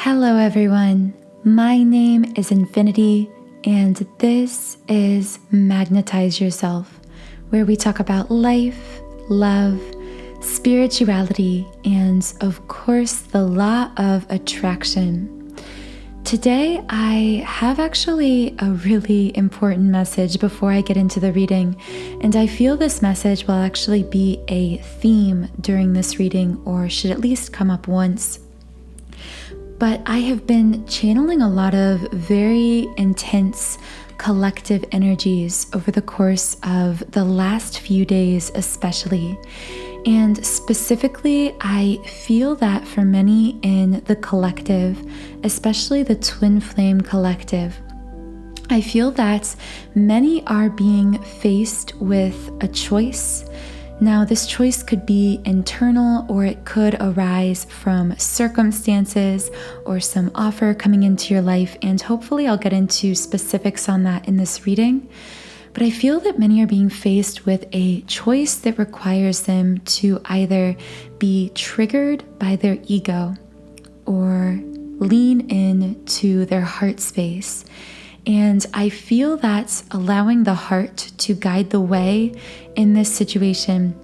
Hello everyone, my name is Infinity and this is Magnetize Yourself, where we talk about life, love, spirituality, and of course the law of attraction. Today I have actually a really important message before I get into the reading, and I feel this message will actually be a theme during this reading, or should at least come up once. But I have been channeling a lot of very intense collective energies over the course of the last few days especially. And specifically, I feel that for many in the collective, especially the twin flame collective, I feel that many are being faced with a choice. Now, this choice could be internal, or it could arise from circumstances or some offer coming into your life, and hopefully I'll get into specifics on that in this reading. But I feel that many are being faced with a choice that requires them to either be triggered by their ego or lean into their heart space. And I feel that allowing the heart to guide the way in this situation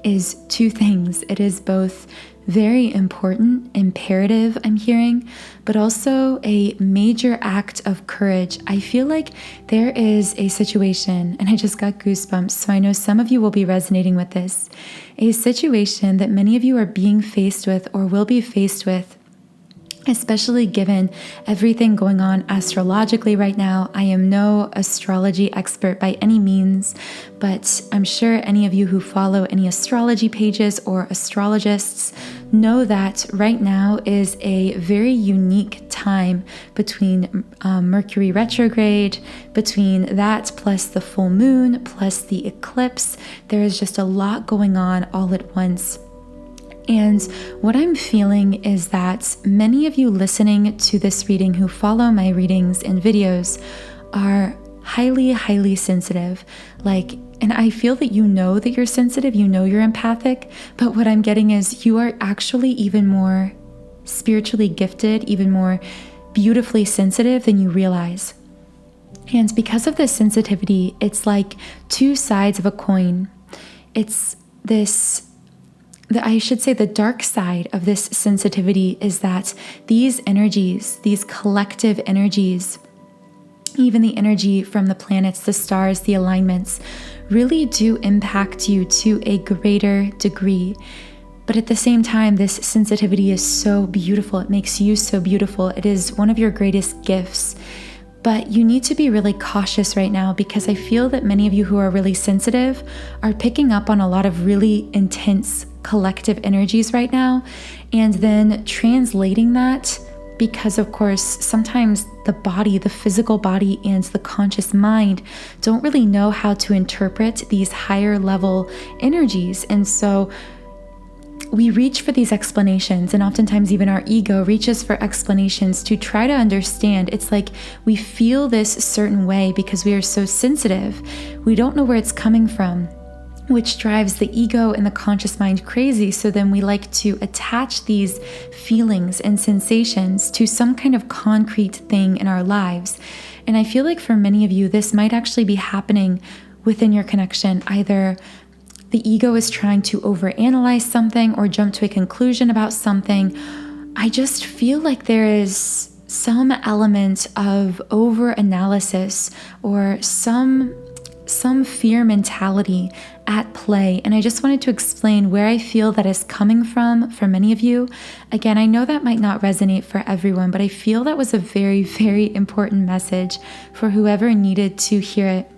is two things. It is both very important, imperative, I'm hearing, but also a major act of courage. I feel like there is a situation, and I just got goosebumps, so I know some of you will be resonating with this, a situation that many of you are being faced with or will be faced with, especially given everything going on astrologically right now. I am no astrology expert by any means, but I'm sure any of you who follow any astrology pages or astrologists know that right now is a very unique time between Mercury retrograde, between that plus the full moon, plus the eclipse. There is just a lot going on all at once. And what I'm feeling is that many of you listening to this reading who follow my readings and videos are highly sensitive. And I feel that you know that you're sensitive, you know you're empathic, but what I'm getting is you are actually even more spiritually gifted, even more beautifully sensitive than you realize. And because of this sensitivity, it's like two sides of a coin. It's I should say the dark side of this sensitivity is that these energies, these collective energies, even the energy from the planets, the stars, the alignments, really do impact you to a greater degree. But at the same time, this sensitivity is so beautiful. It makes you so beautiful. It is one of your greatest gifts. But you need to be really cautious right now, because I feel that many of you who are really sensitive are picking up on a lot of really intense collective energies right now, and then translating that, because of course sometimes the body, the physical body, and the conscious mind don't really know how to interpret these higher level energies. And so we reach for these explanations, and oftentimes even our ego reaches for explanations to try to understand. It's like we feel this certain way because we are so sensitive. We don't know where it's coming from, which drives the ego and the conscious mind crazy. So then we like to attach these feelings and sensations to some kind of concrete thing in our lives. And I feel like for many of you, this might actually be happening within your connection. Either the ego is trying to overanalyze something or jump to a conclusion about something. I just feel like there is some element of over-analysis or some fear mentality at play. And I just wanted to explain where I feel that is coming from for many of you. Again, I know that might not resonate for everyone, but I feel that was a very important message for whoever needed to hear it.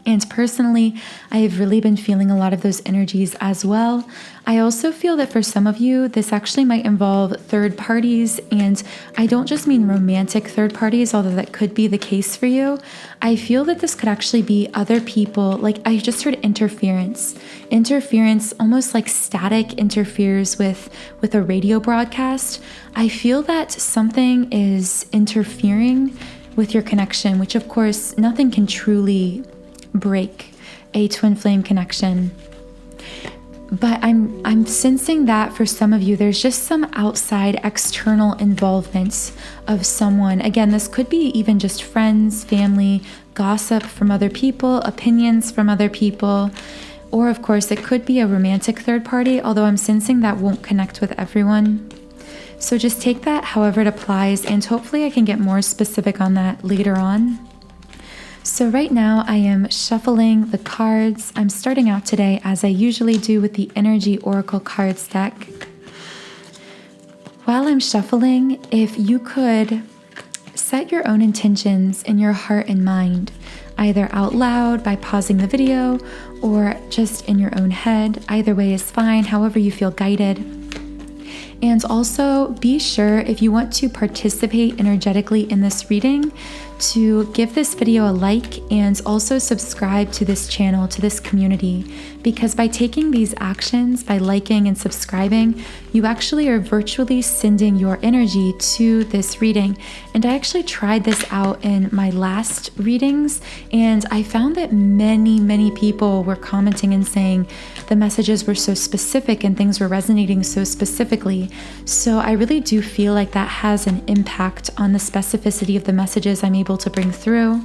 And personally, I have really been feeling a lot of those energies as well. I also feel that for some of you, this actually might involve third parties. And I don't just mean romantic third parties, although that could be the case for you. I feel that this could actually be other people. Like I just heard interference. Interference, almost like static interferes with a radio broadcast. I feel that something is interfering with your connection, which of course nothing can truly break a twin flame connection. But I'm sensing that for some of you, there's just some outside external involvement of someone. Again, this could be even just friends, family, gossip from other people, opinions from other people, or of course, it could be a romantic third party, although I'm sensing that won't connect with everyone. So just take that however it applies, and hopefully I can get more specific on that later on. So right now I am shuffling the cards. I'm starting out today as I usually do with the Energy Oracle cards deck. While I'm shuffling, if you could set your own intentions in your heart and mind, either out loud by pausing the video or just in your own head. Either way is fine, however you feel guided. And also be sure, if you want to participate energetically in this reading, to give this video a like and also subscribe to this channel, to this community, because by taking these actions, by liking and subscribing, you actually are virtually sending your energy to this reading. And I actually tried this out in my last readings, and I found that many people were commenting and saying the messages were so specific and things were resonating so specifically. So I really do feel like that has an impact on the specificity of the messages I'm able to bring through.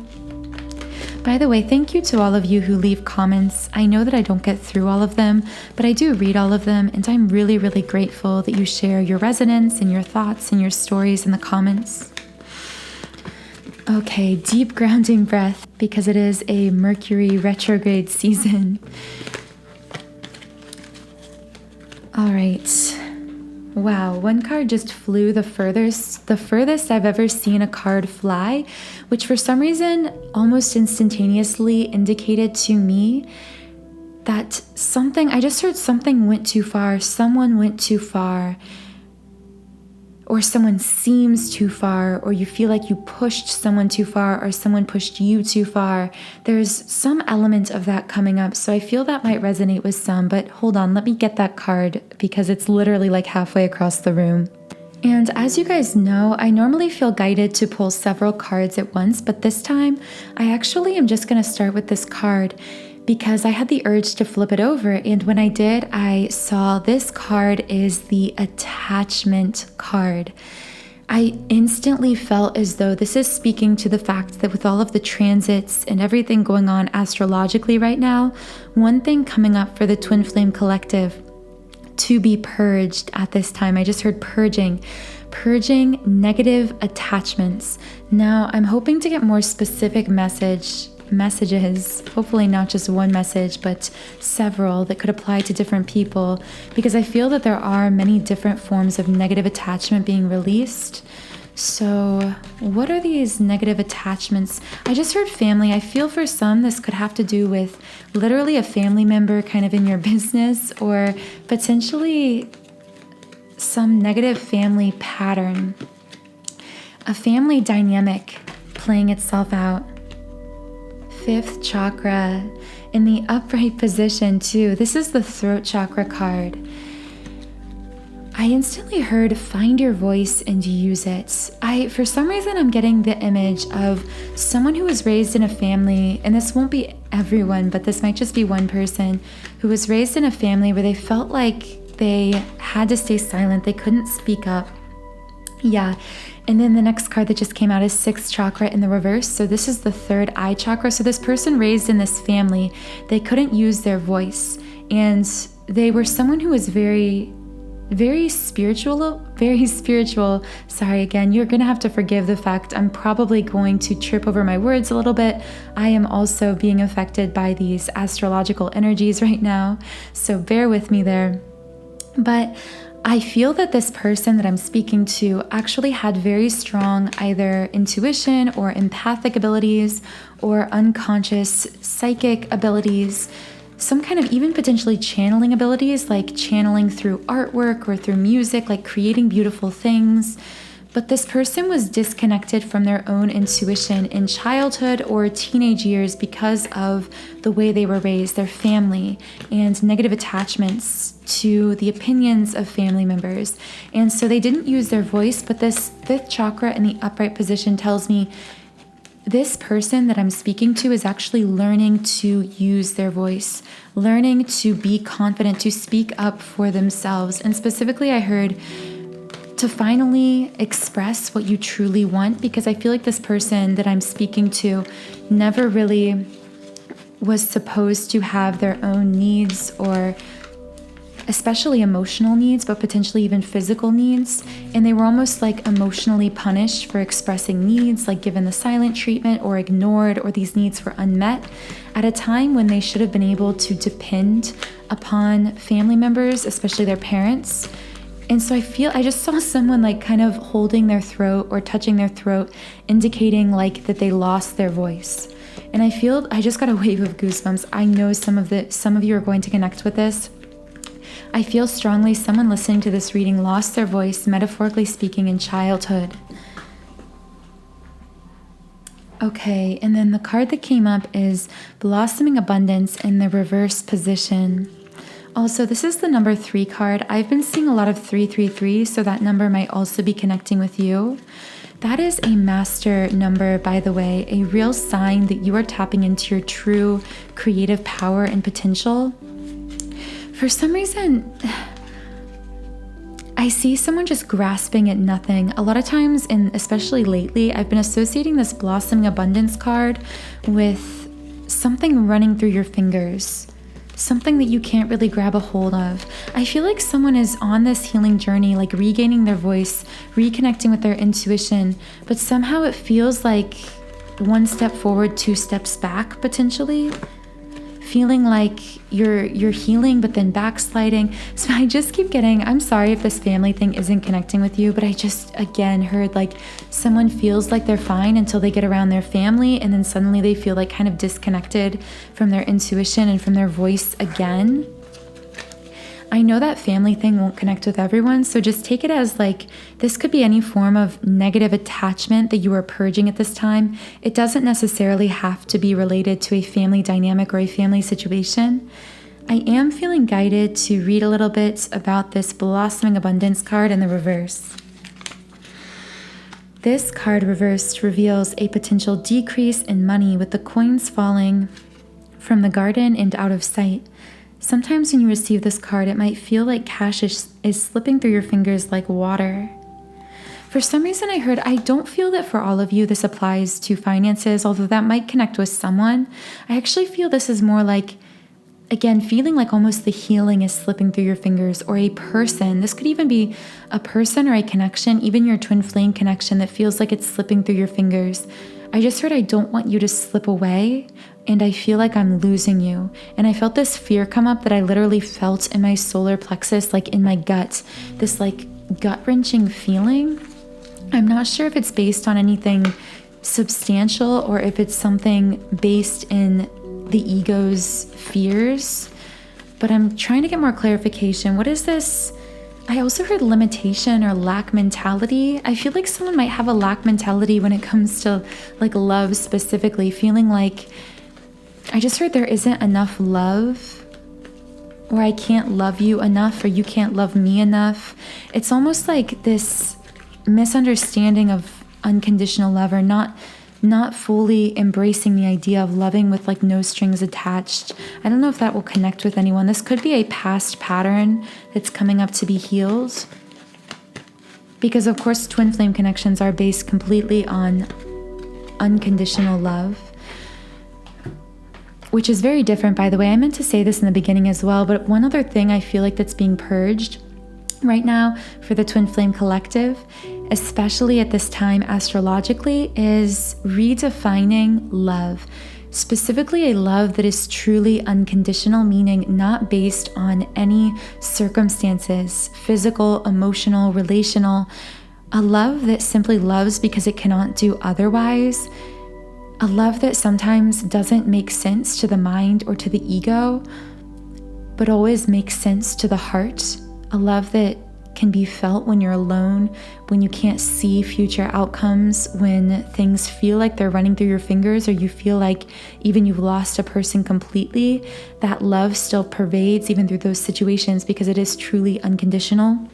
By the way, thank you to all of you who leave comments. I know that I don't get through all of them, but I do read all of them, and I'm really grateful that you share your resonance and your thoughts and your stories in the comments. Okay, deep grounding breath, because it is a Mercury retrograde season. All right. Wow, one card just flew the furthest I've ever seen a card fly, which for some reason almost instantaneously indicated to me that I just heard something went too far, someone went too far, or someone seems too far, or you feel like you pushed someone too far, or someone pushed you too far. There's some element of that coming up, so I feel that might resonate with some, but hold on, let me get that card because it's literally like halfway across the room. And as you guys know, I normally feel guided to pull several cards at once, but this time I actually am just going to start with this card because I had the urge to flip it over, and when I did, I saw this card is the attachment card. I instantly felt as though this is speaking to the fact that with all of the transits and everything going on astrologically right now, one thing coming up for the Twin Flame Collective to be purged at this time. I just heard purging negative attachments. Now, I'm hoping to get more specific messages, hopefully not just one message, but several that could apply to different people, because I feel that there are many different forms of negative attachment being released. So what are these negative attachments? I just heard family. I feel for some this could have to do with literally a family member kind of in your business, or potentially some negative family pattern, a family dynamic playing itself out. Fifth chakra in the upright position too. This is the throat chakra card. I instantly heard find your voice and use it. For some reason, I'm getting the image of someone who was raised in a family, and this won't be everyone, but this might just be one person who was raised in a family where they felt like they had to stay silent. They couldn't speak up. Yeah. And then the next card that just came out is sixth chakra in the reverse. So this is the third eye chakra. So this person raised in this family, they couldn't use their voice. And they were someone who was very spiritual. Sorry, again, you're going to have to forgive the fact I'm probably going to trip over my words a little bit. I am also being affected by these astrological energies right now. So bear with me there. But I feel that this person that I'm speaking to actually had very strong either intuition or empathic abilities or unconscious psychic abilities, some kind of even potentially channeling abilities, like channeling through artwork or through music, like creating beautiful things. But this person was disconnected from their own intuition in childhood or teenage years because of the way they were raised, their family, and negative attachments to the opinions of family members. And so they didn't use their voice, but this fifth chakra in the upright position tells me this person that I'm speaking to is actually learning to use their voice, learning to be confident, to speak up for themselves. And specifically, I heard to finally express what you truly want, because I feel like this person that I'm speaking to never really was supposed to have their own needs, or especially emotional needs, but potentially even physical needs. And they were almost like emotionally punished for expressing needs, like given the silent treatment or ignored, or these needs were unmet at a time when they should have been able to depend upon family members, especially their parents. And so I just saw someone like kind of holding their throat or touching their throat, indicating like that they lost their voice. And I just got a wave of goosebumps. I know some of you are going to connect with this. I feel strongly someone listening to this reading lost their voice, metaphorically speaking, in childhood. Okay, and then the card that came up is Blossoming Abundance in the reverse position. Also, this is the number 3 card. I've been seeing a lot of 333, so that number might also be connecting with you. That is a master number, by the way, a real sign that you are tapping into your true creative power and potential. For some reason, I see someone just grasping at nothing. A lot of times, and especially lately, I've been associating this Blossoming Abundance card with something running through your fingers, something that you can't really grab a hold of. I feel like someone is on this healing journey, like regaining their voice, reconnecting with their intuition, but somehow it feels like 1 step forward, 2 steps back, potentially. Feeling like you're healing, but then backsliding. So I just keep I'm sorry if this family thing isn't connecting with you, but I just, again, heard like someone feels like they're fine until they get around their family, and then suddenly they feel like kind of disconnected from their intuition and from their voice again. I know that family thing won't connect with everyone, so just take it as like this could be any form of negative attachment that you are purging at this time. It doesn't necessarily have to be related to a family dynamic or a family situation. I am feeling guided to read a little bit about this Blossoming Abundance card in the reverse. This card reversed reveals a potential decrease in money, with the coins falling from the garden and out of sight. Sometimes when you receive this card, it might feel like cash is slipping through your fingers like water. For some reason, I don't feel that for all of you this applies to finances, although that might connect with someone. I actually feel this is more like, again, feeling like almost the healing is slipping through your fingers, or a person. This could even be a person or a connection, even your twin flame connection, that feels like it's slipping through your fingers. I just heard I don't want you to slip away, and I feel like I'm losing you. And I felt this fear come up that I literally felt in my solar plexus, like in my gut, this like gut-wrenching feeling. I'm not sure if it's based on anything substantial or if it's something based in the ego's fears, but I'm trying to get more clarification. What is this? I also heard limitation or lack mentality. I feel like someone might have a lack mentality when it comes to like love specifically, feeling like I just heard there isn't enough love, or I can't love you enough, or you can't love me enough. It's almost like this misunderstanding of unconditional love, or not fully embracing the idea of loving with like no strings attached. I don't know if that will connect with anyone. This could be a past pattern that's coming up to be healed, because of course twin flame connections are based completely on unconditional love, which is very different, by the way. I meant to say this in the beginning as well, but one other thing I feel like that's being purged right now for the Twin Flame Collective, especially at this time astrologically, is redefining love. Specifically a love that is truly unconditional, meaning not based on any circumstances, physical, emotional, relational. A love that simply loves because it cannot do otherwise. A love that sometimes doesn't make sense to the mind or to the ego, but always makes sense to the heart. A love that can be felt when you're alone, when you can't see future outcomes, when things feel like they're running through your fingers, or you feel like even you've lost a person completely. That love still pervades even through those situations because it is truly unconditional.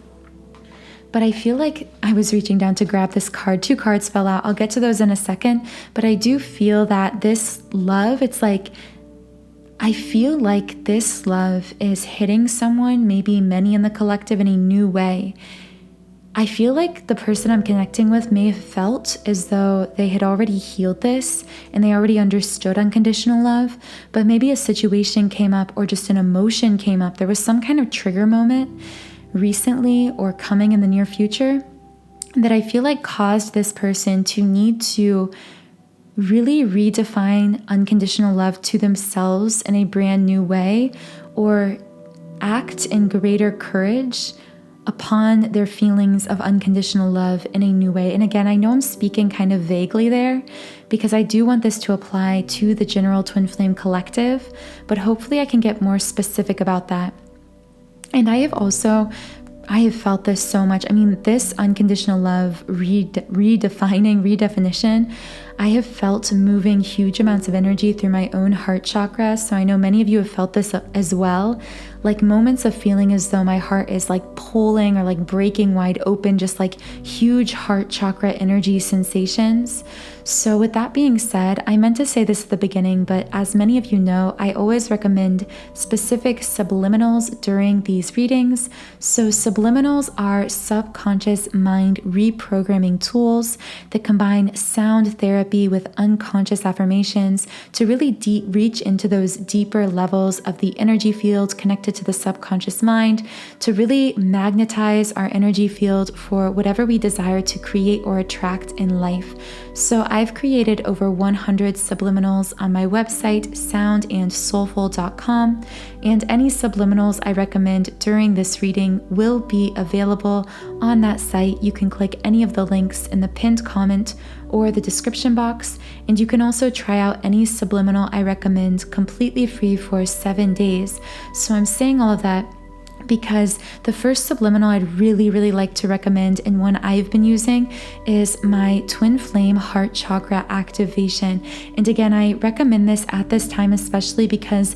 But I feel like I was reaching down to grab this card. 2 cards fell out. I'll get to those in a second. But I do feel that this love, it's like, I feel like this love is hitting someone, maybe many in the collective, in a new way. I feel like the person I'm connecting with may have felt as though they had already healed this and they already understood unconditional love, but maybe a situation came up or just an emotion came up. There was some kind of trigger moment recently or coming in the near future that I feel like caused this person to need to really redefine unconditional love to themselves in a brand new way, or act in greater courage upon their feelings of unconditional love in a new way. And again, I know I'm speaking kind of vaguely there because I do want this to apply to the general twin flame collective, but hopefully I can get more specific about that. And I have felt this so much. I mean, this unconditional love redefinition, I have felt moving huge amounts of energy through my own heart chakra. So I know many of you have felt this as well, like moments of feeling as though my heart is like pulling or like breaking wide open, just like huge heart chakra energy sensations. So with that being said, I meant to say this at the beginning, but as many of you know, I always recommend specific subliminals during these readings. So subliminals are subconscious mind reprogramming tools that combine sound therapy with unconscious affirmations to really reach into those deeper levels of the energy field connected to the subconscious mind, to really magnetize our energy field for whatever we desire to create or attract in life. So I've created over 100 subliminals on my website, soundandsoulful.com, and any subliminals I recommend during this reading will be available on that site. You can click any of the links in the pinned comment or the description box, and you can also try out any subliminal I recommend completely free for 7 days. So I'm saying all of that because the first subliminal I'd really like to recommend, and one I've been using, is my twin flame heart chakra activation. And again, I recommend this at this time, especially because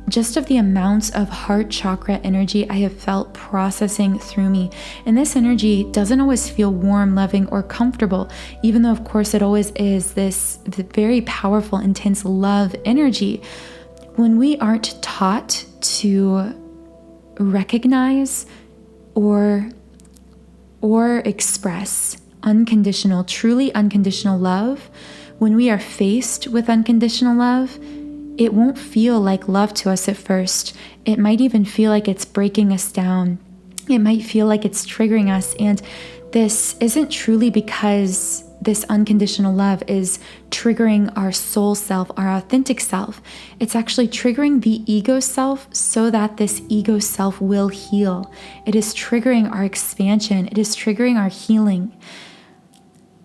just of the amounts of heart chakra energy I have felt processing through me. And this energy doesn't always feel warm, loving, or comfortable, even though of course it always is this very powerful, intense love energy. When we aren't taught to recognize or express unconditional, truly unconditional love, when we are faced with unconditional love, it won't feel like love to us at first. It might even feel like it's breaking us down. It might feel like it's triggering us. And this isn't truly because this unconditional love is triggering our soul self, our authentic self. It's actually triggering the ego self so that this ego self will heal. It is triggering our expansion. It is triggering our healing.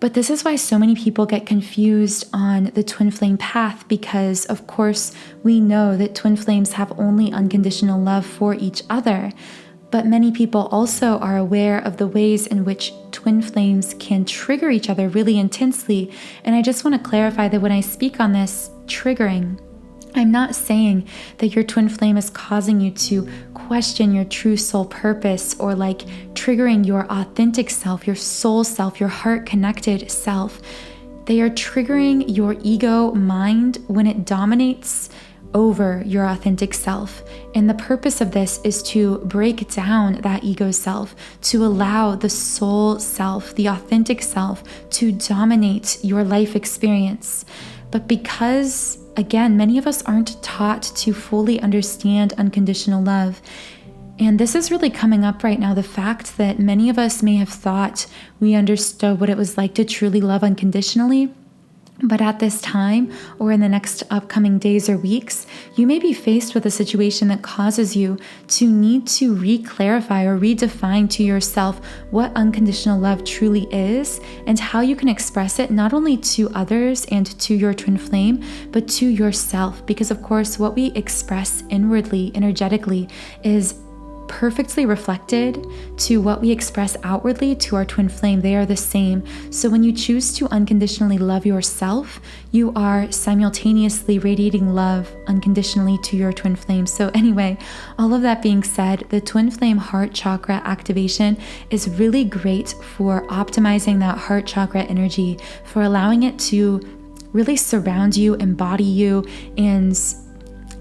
But this is why so many people get confused on the twin flame path, because of course we know that twin flames have only unconditional love for each other. But many people also are aware of the ways in which twin flames can trigger each other really intensely. And I just want to clarify that when I speak on this triggering, I'm not saying that your twin flame is causing you to question your true soul purpose or like triggering your authentic self, your soul self, your heart connected self. They are triggering your ego mind when it dominates over your authentic self. And the purpose of this is to break down that ego self, to allow the soul self, the authentic self, to dominate your life experience. But because, again, many of us aren't taught to fully understand unconditional love, and this is really coming up right now, the fact that many of us may have thought we understood what it was like to truly love unconditionally. But at this time, or in the next upcoming days or weeks, you may be faced with a situation that causes you to need to re-clarify or redefine to yourself what unconditional love truly is and how you can express it not only to others and to your twin flame, but to yourself. Because of course, what we express inwardly, energetically, is perfectly reflected to what we express outwardly to our twin flame. They are the same. So when you choose to unconditionally love yourself, you are simultaneously radiating love unconditionally to your twin flame. So anyway, all of that being said, the twin flame heart chakra activation is really great for optimizing that heart chakra energy, for allowing it to really surround you, embody you, and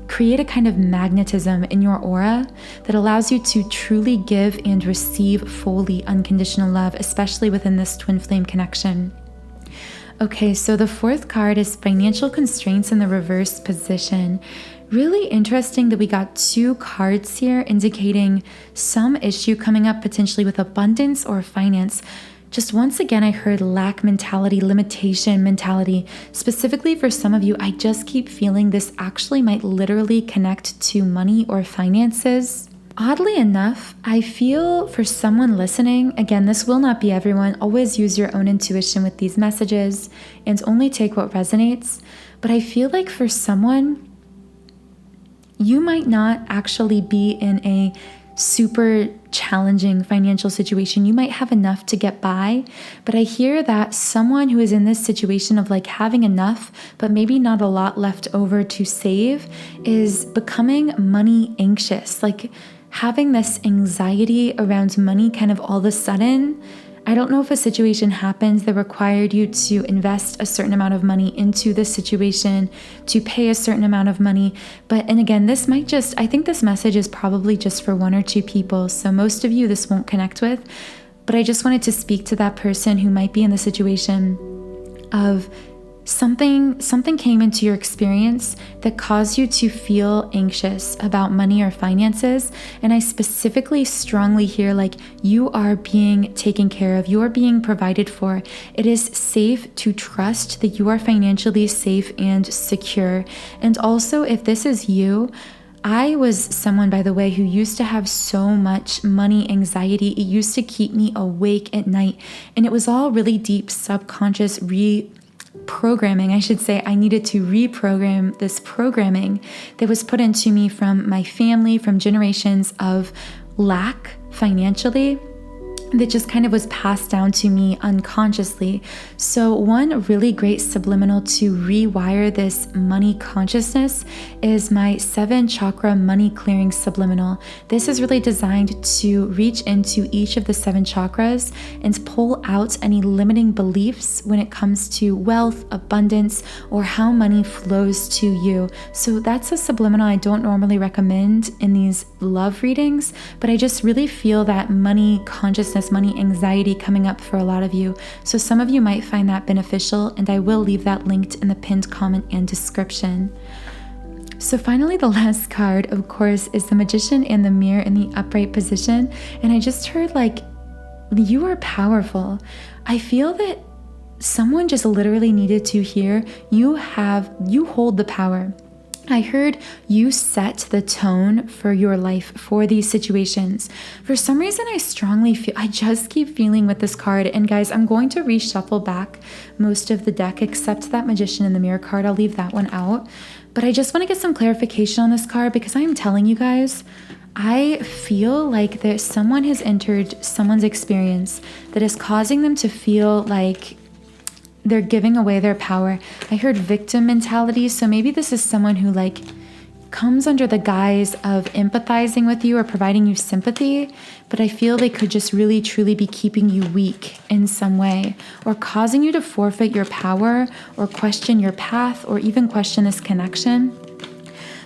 create a kind of magnetism in your aura that allows you to truly give and receive fully unconditional love, especially within this twin flame connection. Okay, so the fourth card is financial constraints in the reverse position. Really interesting that we got two cards here indicating some issue coming up potentially with abundance or finance. Just once again, I heard lack mentality, limitation mentality. Specifically for some of you, I just keep feeling this actually might literally connect to money or finances. Oddly enough, I feel for someone listening, again, this will not be everyone. Always use your own intuition with these messages and only take what resonates. But I feel like for someone, you might not actually be in a super challenging financial situation. You might have enough to get by, but I hear that someone who is in this situation of like having enough, but maybe not a lot left over to save, is becoming money anxious, like having this anxiety around money kind of all of a sudden. I don't know if a situation happens that required you to invest a certain amount of money into this situation, to pay a certain amount of money. And again, this might just, I think this message is probably just for one or two people. So most of you, this won't connect with, but I just wanted to speak to that person who might be in the situation of something came into your experience that caused you to feel anxious about money or finances. And I specifically strongly hear like you are being taken care of, you are being provided for. It is safe to trust that you are financially safe and secure. And also, if this is you, I was someone, by the way, who used to have so much money anxiety. It used to keep me awake at night. And it was all really deep subconscious programming, I should say. I needed to reprogram this programming that was put into me from my family, from generations of lack financially, that just kind of was passed down to me unconsciously. So one really great subliminal to rewire this money consciousness is my 7 chakra money clearing subliminal. This is really designed to reach into each of the 7 chakras and pull out any limiting beliefs when it comes to wealth, abundance, or how money flows to you. So that's a subliminal I don't normally recommend in these love readings, but I just really feel that money consciousness, money anxiety coming up for a lot of you. So some of you might find that beneficial, and I will leave that linked in the pinned comment and description. So finally, the last card, of course, is the Magician and the Mirror in the upright position. And I just heard like, you are powerful. I feel that someone just literally needed to hear you hold the power. I heard you set the tone for your life for these situations. For some reason, I just keep feeling with this card. And guys, I'm going to reshuffle back most of the deck except that Magician and the Mirror card. I'll leave that one out. But I just want to get some clarification on this card because I'm telling you guys, I feel like someone has entered someone's experience that is causing them to feel like they're giving away their power. I heard victim mentality. So maybe this is someone who like comes under the guise of empathizing with you or providing you sympathy, but I feel they could just really truly be keeping you weak in some way or causing you to forfeit your power or question your path or even question this connection.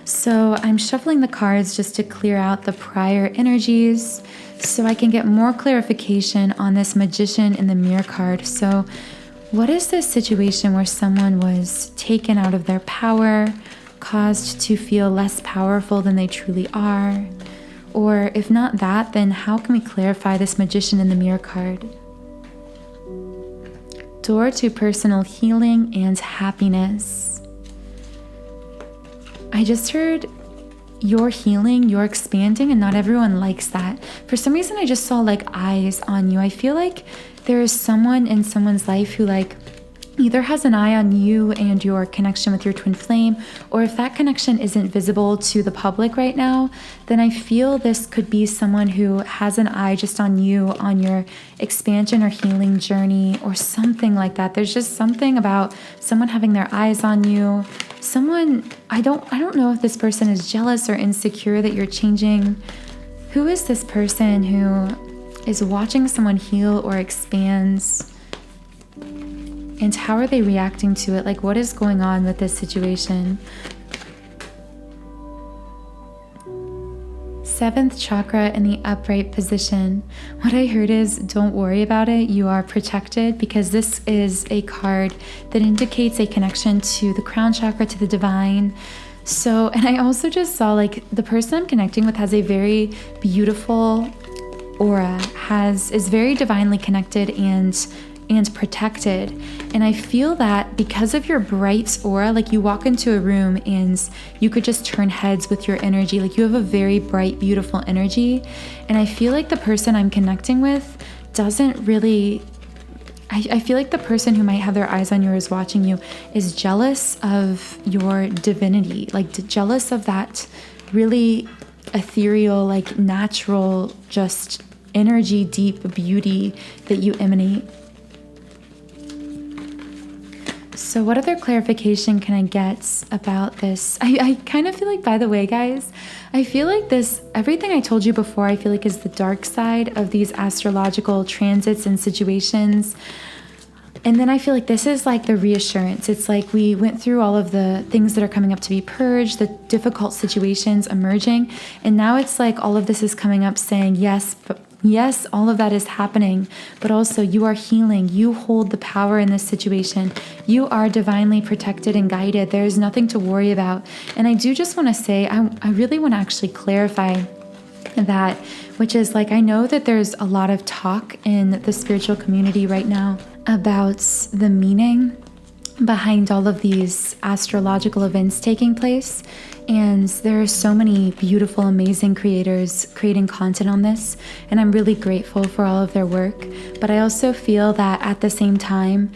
So I'm shuffling the cards just to clear out the prior energies so I can get more clarification on this Magician and the Mirror card. So what is this situation where someone was taken out of their power, caused to feel less powerful than they truly are? Or if not that, then how can we clarify this Magician and the Mirror card? Door to personal healing and happiness. I just heard you're healing, you're expanding, and not everyone likes that. For some reason, I just saw like eyes on you. I feel like there is someone in someone's life who like either has an eye on you and your connection with your twin flame, or if that connection isn't visible to the public right now, then I feel this could be someone who has an eye just on you, on your expansion or healing journey, or something like that. There's just something about someone having their eyes on you. Someone, I don't know if this person is jealous or insecure that you're changing. Who is this person who is watching someone heal or expands? And how are they reacting to it? Like, what is going on with this situation? 7th chakra in the upright position. What I heard is, don't worry about it. You are protected, because this is a card that indicates a connection to the crown chakra, to the divine. So, and I also just saw like the person I'm connecting with has a very beautiful aura, is very divinely connected and protected. And I feel that because of your bright aura, like you walk into a room and you could just turn heads with your energy. Like you have a very bright, beautiful energy. And I feel like the person I'm connecting with doesn't really, I feel like the person who might have their eyes on you or is watching you is jealous of your divinity, like jealous of that really ethereal, like natural, just energy, deep beauty that you emanate. So what other clarification can I get about this? I kind of feel like, by the way, guys, I feel like this, everything I told you before, I feel like is the dark side of these astrological transits and situations. And then I feel like this is like the reassurance. It's like we went through all of the things that are coming up to be purged, the difficult situations emerging. And now it's like all of this is coming up saying, yes, but yes, all of that is happening, but also you are healing. You hold the power in this situation. You are divinely protected and guided. There is nothing to worry about. And I do just want to say, I really want to actually clarify that, which is like, I know that there's a lot of talk in the spiritual community right now about the meaning behind all of these astrological events taking place. And there are so many beautiful, amazing creators creating content on this, and I'm really grateful for all of their work. But I also feel that at the same time,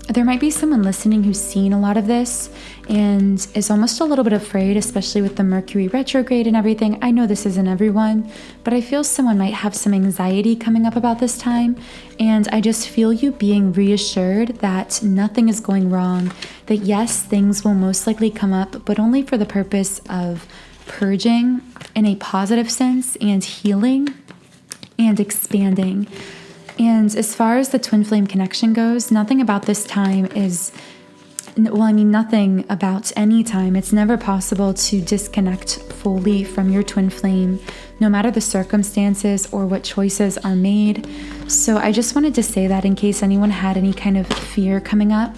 there might be someone listening who's seen a lot of this and is almost a little bit afraid, especially with the Mercury retrograde and everything. I know this isn't everyone, but I feel someone might have some anxiety coming up about this time. And I just feel you being reassured that nothing is going wrong, that yes, things will most likely come up, but only for the purpose of purging in a positive sense and healing and expanding. And as far as the twin flame connection goes, nothing about this time is, nothing about any time. It's never possible to disconnect fully from your twin flame, no matter the circumstances or what choices are made. So I just wanted to say that in case anyone had any kind of fear coming up.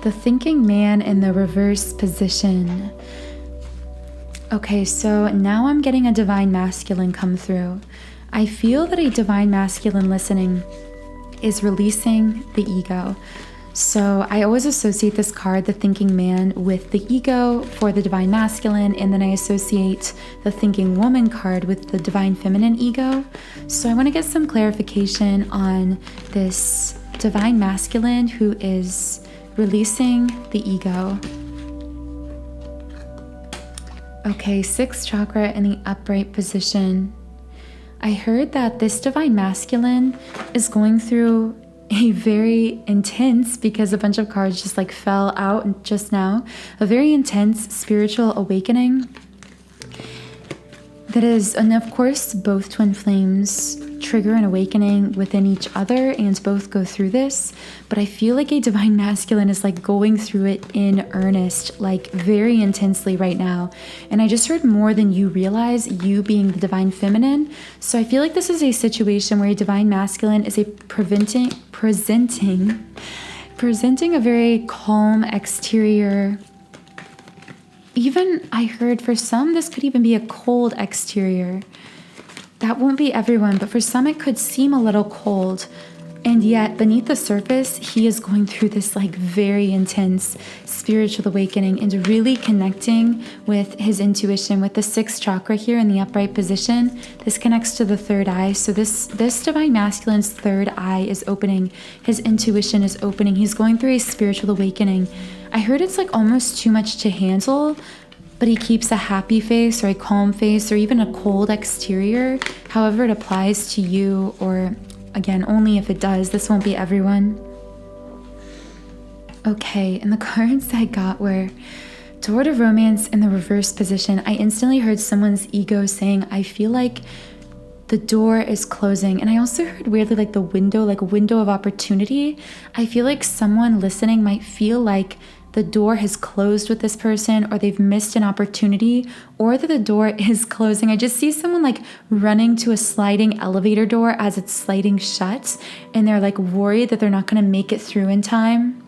The thinking man in the reverse position. Okay, so now I'm getting a divine masculine come through. I feel that a divine masculine listening is releasing the ego. So I always associate this card, the thinking man, with the ego for the divine masculine, and then I associate the thinking woman card with the divine feminine ego. So I want to get some clarification on this divine masculine who is releasing the ego. Okay, 6th chakra in the upright position. I heard that this divine masculine is going through a very intense, because a bunch of cards just like fell out just now, a very intense spiritual awakening that is, and of course, both twin flames trigger an awakening within each other and both go through this. But I feel like a divine masculine is like going through it in earnest, like very intensely right now. And I just heard more than you realize, you being the divine feminine. So I feel like this is a situation where a divine masculine is presenting a very calm exterior. Even I heard for some, this could even be a cold exterior. That won't be everyone, but for some it could seem a little cold. And yet beneath the surface, he is going through this like very intense spiritual awakening and really connecting with his intuition. With the 6th chakra here in the upright position, this connects to the 3rd eye. So this divine masculine's 3rd eye is opening. His intuition is opening. He's going through a spiritual awakening. I heard it's like almost too much to handle, but he keeps a happy face or a calm face or even a cold exterior, however it applies to you, or again, only if it does. This won't be everyone. Okay, and the cards I got were Door to Romance in the reverse position. I instantly heard someone's ego saying, I feel like the door is closing. And I also heard weirdly like the window, like a window of opportunity. I feel like someone listening might feel like the door has closed with this person, or they've missed an opportunity, or that the door is closing. I just see someone like running to a sliding elevator door as it's sliding shut, and they're like worried that they're not going to make it through in time,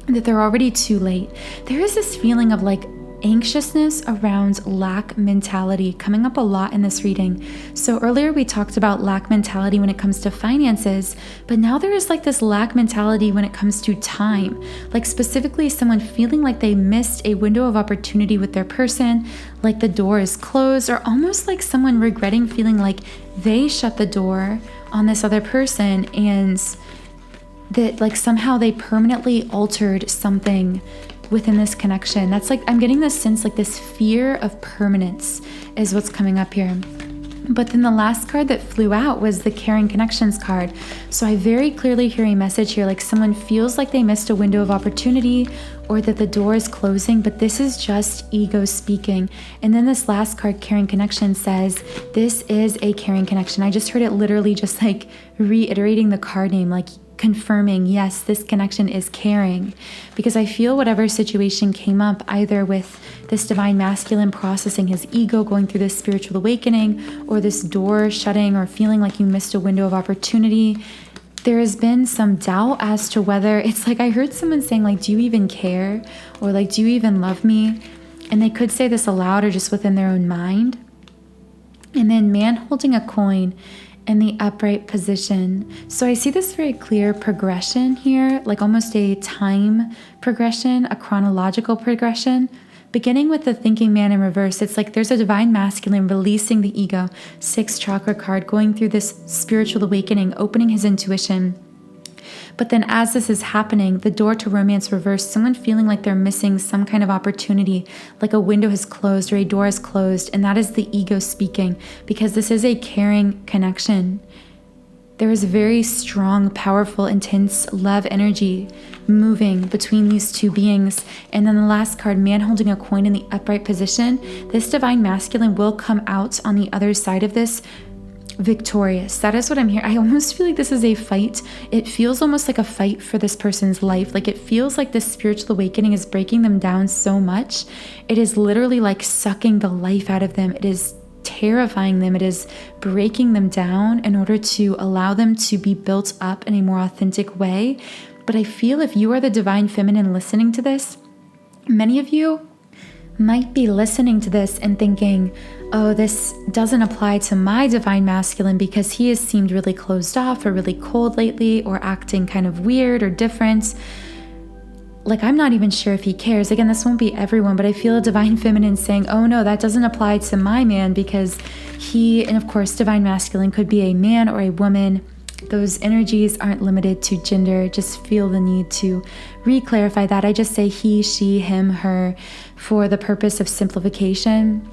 that they're already too late. There is this feeling of like anxiousness around lack mentality coming up a lot in this reading. So earlier we talked about lack mentality when it comes to finances, but now there is like this lack mentality when it comes to time. Like specifically someone feeling like they missed a window of opportunity with their person, like the door is closed, or almost like someone regretting feeling like they shut the door on this other person, and that like somehow they permanently altered something within this connection. That's like, I'm getting this sense like this fear of permanence is what's coming up here. But then the last card that flew out was the Caring Connections card. So I very clearly hear a message here, like someone feels like they missed a window of opportunity, or that the door is closing, but this is just ego speaking. And then this last card, Caring Connection, says this is a caring connection. I just heard it literally just like reiterating the card name, like confirming, yes, this connection is caring, because I feel whatever situation came up, either with this divine masculine processing his ego, going through this spiritual awakening, or this door shutting, or feeling like you missed a window of opportunity, there has been some doubt as to whether it's like, I heard someone saying like, do you even care? Or like, do you even love me? And they could say this aloud or just within their own mind. And then man holding a coin in the upright position. So I see this very clear progression here, like almost a time progression, a chronological progression, beginning with the thinking man in reverse. It's like there's a divine masculine releasing the ego, 6th chakra card, going through this spiritual awakening, opening his intuition. But then as this is happening, the door to romance reverse, someone feeling like they're missing some kind of opportunity, like a window has closed or a door is closed, and that is the ego speaking, because this is a caring connection. There is very strong, powerful, intense love energy moving between these two beings. And then the last card, man holding a coin in the upright position, this divine masculine will come out on the other side of this victorious. That is what I'm hearing. I almost feel like this is a fight. It feels almost like a fight for this person's life. Like it feels like this spiritual awakening is breaking them down so much. It is literally like sucking the life out of them. It is terrifying them. It is breaking them down in order to allow them to be built up in a more authentic way. But I feel if you are the divine feminine listening to this, many of you might be listening to this and thinking, oh, this doesn't apply to my divine masculine because he has seemed really closed off or really cold lately, or acting kind of weird or different. Like, I'm not even sure if he cares. Again, this won't be everyone, but I feel a divine feminine saying, oh no, that doesn't apply to my man because he, and of course, divine masculine could be a man or a woman. Those energies aren't limited to gender. Just feel the need to re-clarify that. I just say he, she, him, her for the purpose of simplification.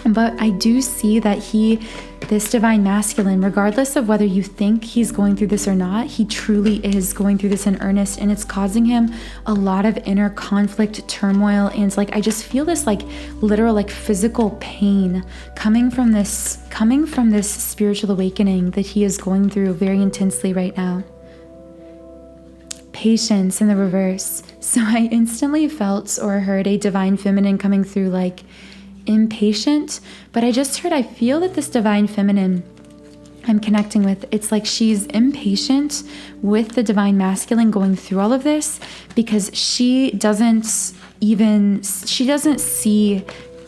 But I do see that this divine masculine, regardless of whether you think he's going through this or not, he truly is going through this in earnest, and it's causing him a lot of inner conflict, turmoil, and like I just feel this like literal like physical pain coming from this spiritual awakening that he is going through very intensely right now. Patience in the reverse. So I instantly felt or heard a divine feminine coming through like impatient, but I feel that this divine feminine I'm connecting with, it's like she's impatient with the divine masculine going through all of this because she doesn't see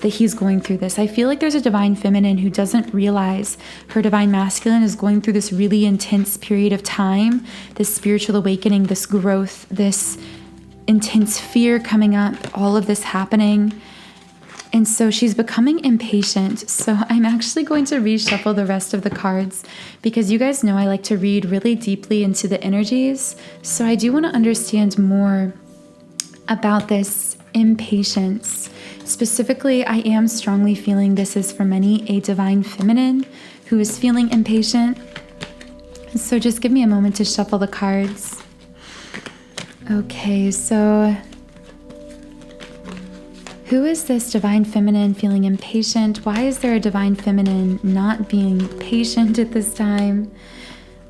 that he's going through this. I feel like there's a divine feminine who doesn't realize her divine masculine is going through this really intense period of time, this spiritual awakening, this growth, this intense fear coming up, all of this happening. And so she's becoming impatient. So I'm actually going to reshuffle the rest of the cards because you guys know I like to read really deeply into the energies. So I do want to understand more about this impatience. Specifically, I am strongly feeling this is for many a divine feminine who is feeling impatient. So just give me a moment to shuffle the cards. Okay, so who is this divine feminine feeling impatient? Why is there a divine feminine not being patient at this time?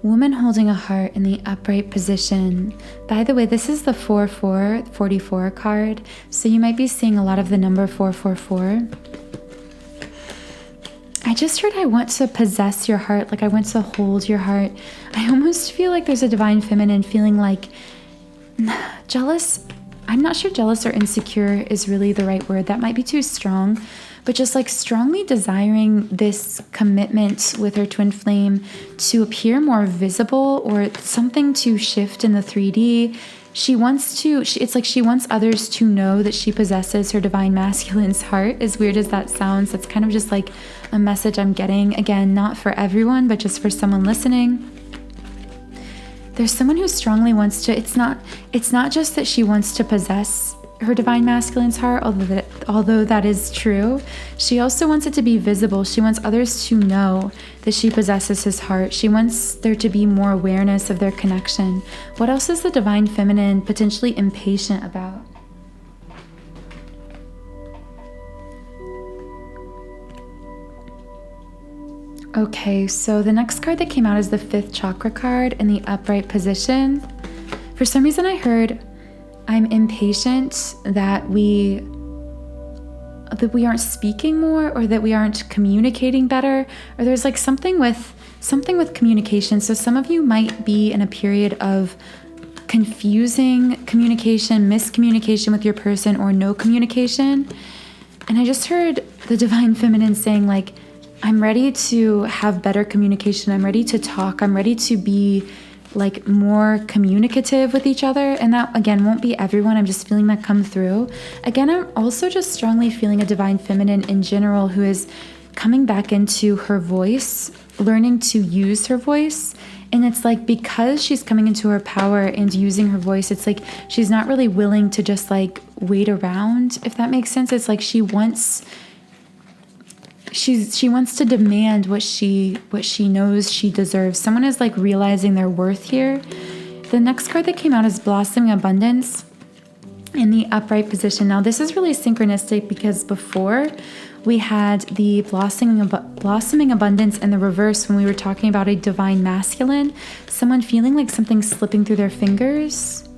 Woman holding a heart in the upright position. By the way, this is the 44 card, so you might be seeing a lot of the number 444. I just heard I want to possess your heart, like I want to hold your heart. I almost feel like there's a divine feminine feeling like jealous. I'm not sure jealous or insecure is really the right word. That might be too strong, but just like strongly desiring this commitment with her twin flame to appear more visible or something to shift in the 3D. It's like she wants others to know that she possesses her divine masculine's heart. As weird as that sounds, that's kind of just like a message I'm getting. Again, not for everyone, but just for someone listening. There's someone who strongly wants to, it's not just that she wants to possess her divine masculine's heart, although that is true. She also wants it to be visible. She wants others to know that she possesses his heart. She wants there to be more awareness of their connection. What else is the divine feminine potentially impatient about? Okay, so the next card that came out is the 5th chakra card in the upright position. For some reason I heard I'm impatient that we aren't speaking more, or that we aren't communicating better, or there's like something with communication. So some of you might be in a period of confusing communication, miscommunication with your person, or no communication. And I just heard the divine feminine saying like, I'm ready to have better communication. I'm ready to talk. I'm ready to be like more communicative with each other. And that again won't be everyone. I'm just feeling that come through. Again, I'm also just strongly feeling a divine feminine in general who is coming back into her voice, learning to use her voice. And it's like because she's coming into her power and using her voice, it's like she's not really willing to just like wait around, if that makes sense. It's like she wants to demand what she knows she deserves. Someone is like realizing their worth here. The next card that came out is Blossoming Abundance in the upright position. Now this is really synchronistic because before we had the blossoming abundance in the reverse when we were talking about a divine masculine, someone feeling like something slipping through their fingers.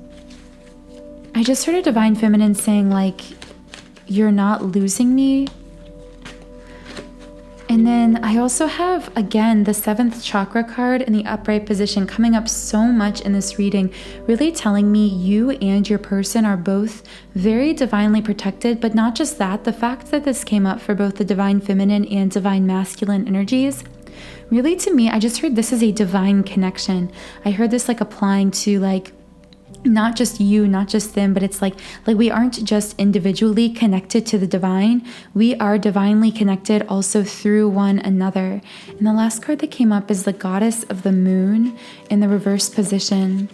I just heard a divine feminine saying like, you're not losing me. And then I also have, again, the 7th chakra card in the upright position coming up so much in this reading, really telling me you and your person are both very divinely protected. But not just that, the fact that this came up for both the divine feminine and divine masculine energies, really to me, I just heard this is a divine connection. I heard this like applying to like, not just you, not just them, but it's like we aren't just individually connected to the divine. We are divinely connected also through one another. And the last card that came up is the Goddess of the Moon in the reverse position.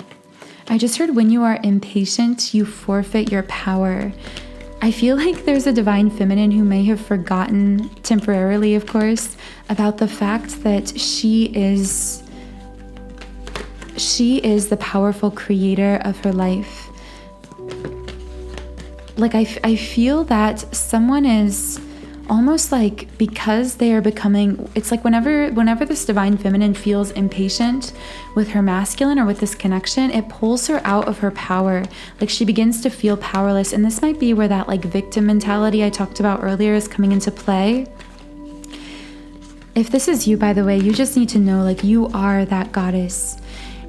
I just heard when you are impatient, you forfeit your power. I feel like there's a divine feminine who may have forgotten temporarily, of course, about the fact that she is the powerful creator of her life. Like I feel that someone is almost like, because they are becoming, it's like whenever this divine feminine feels impatient with her masculine or with this connection, it pulls her out of her power. Like she begins to feel powerless. And this might be where that like victim mentality I talked about earlier is coming into play. If this is you, by the way, you just need to know like you are that goddess.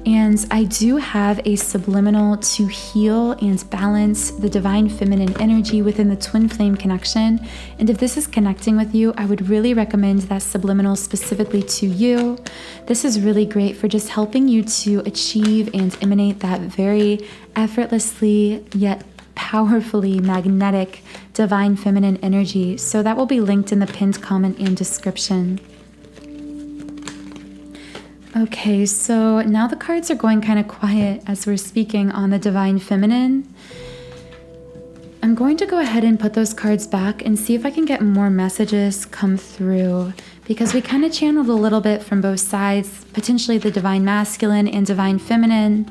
And I do have a subliminal to heal and balance the divine feminine energy within the twin flame connection. And if this is connecting with you, I would really recommend that subliminal specifically to you. This is really great for just helping you to achieve and emanate that very effortlessly yet powerfully magnetic divine feminine energy. So that will be linked in the pinned comment and description. Okay, so now the cards are going kind of quiet as we're speaking on the divine feminine. I'm going to go ahead and put those cards back and see if I can get more messages come through, because we kind of channeled a little bit from both sides, potentially the divine masculine and divine feminine.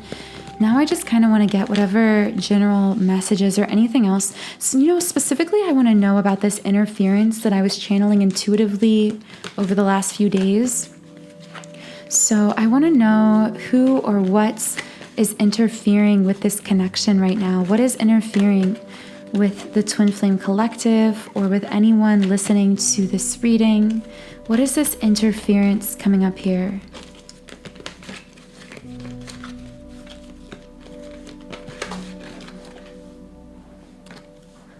Now I just kind of want to get whatever general messages or anything else. So, specifically I want to know about this interference that I was channeling intuitively over the last few days. So I want to know who or what is interfering with this connection right now. What is interfering with the Twin Flame Collective or with anyone listening to this reading? What is this interference coming up here?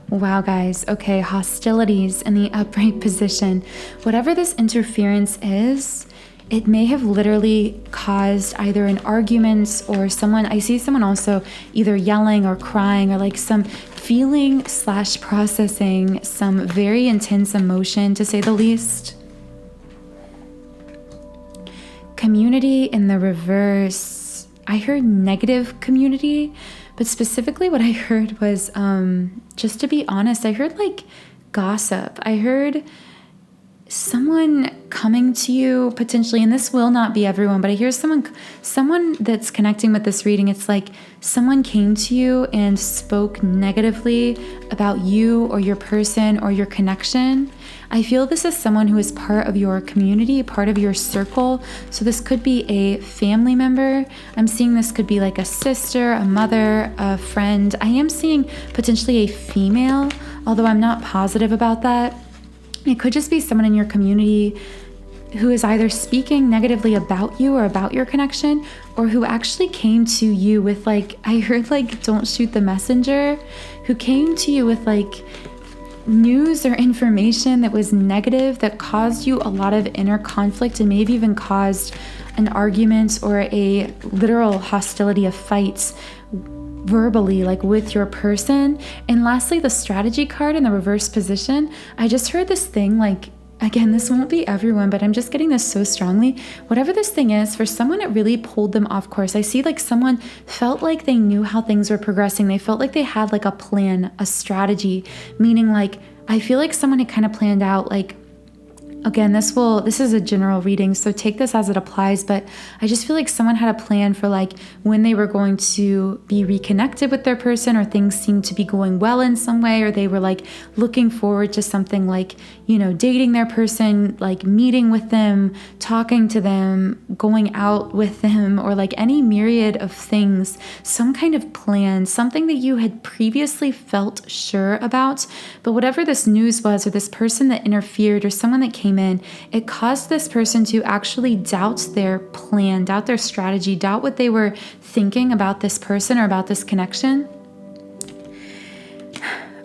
Wow, guys. Okay, hostilities in the upright position. Whatever this interference is, it may have literally caused either an argument or I see someone also either yelling or crying or like some feeling / processing some very intense emotion, to say the least. Community in the reverse. I heard negative community, but specifically what I heard was, just to be honest, I heard like gossip. I heard someone coming to you potentially, and this will not be everyone, but I hear someone that's connecting with this reading. It's like someone came to you and spoke negatively about you or your person or your connection. I feel this is someone who is part of your community, part of your circle. So this could be a family member. I'm seeing this could be like a sister, a mother, a friend. I am seeing potentially a female, although I'm not positive about that. It could just be someone in your community who is either speaking negatively about you or about your connection, or who actually came to you with like, I heard like, don't shoot the messenger, who came to you with like news or information that was negative, that caused you a lot of inner conflict and maybe even caused an argument or a literal hostility of fights verbally, like with your person. And lastly, the strategy card in the reverse position. I just heard this thing, like, again, this won't be everyone, but I'm just getting this so strongly. Whatever this thing is, for someone, it really pulled them off course. I see like someone felt like they knew how things were progressing. They felt like they had like a plan, a strategy, meaning like, I feel like someone had kind of planned out like, again, this is a general reading, so take this as it applies, but I just feel like someone had a plan for like when they were going to be reconnected with their person, or things seemed to be going well in some way, or they were like looking forward to something like, dating their person, like meeting with them, talking to them, going out with them, or like any myriad of things, some kind of plan, something that you had previously felt sure about. But whatever this news was, or this person that interfered, or someone that came in, it caused this person to actually doubt their plan, doubt their strategy, doubt what they were thinking about this person or about this connection.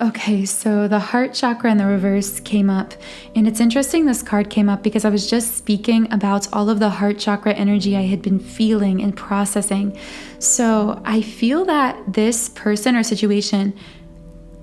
Okay, so the heart chakra in the reverse came up, and it's interesting this card came up because I was just speaking about all of the heart chakra energy I had been feeling and processing. So I feel that this person or situation,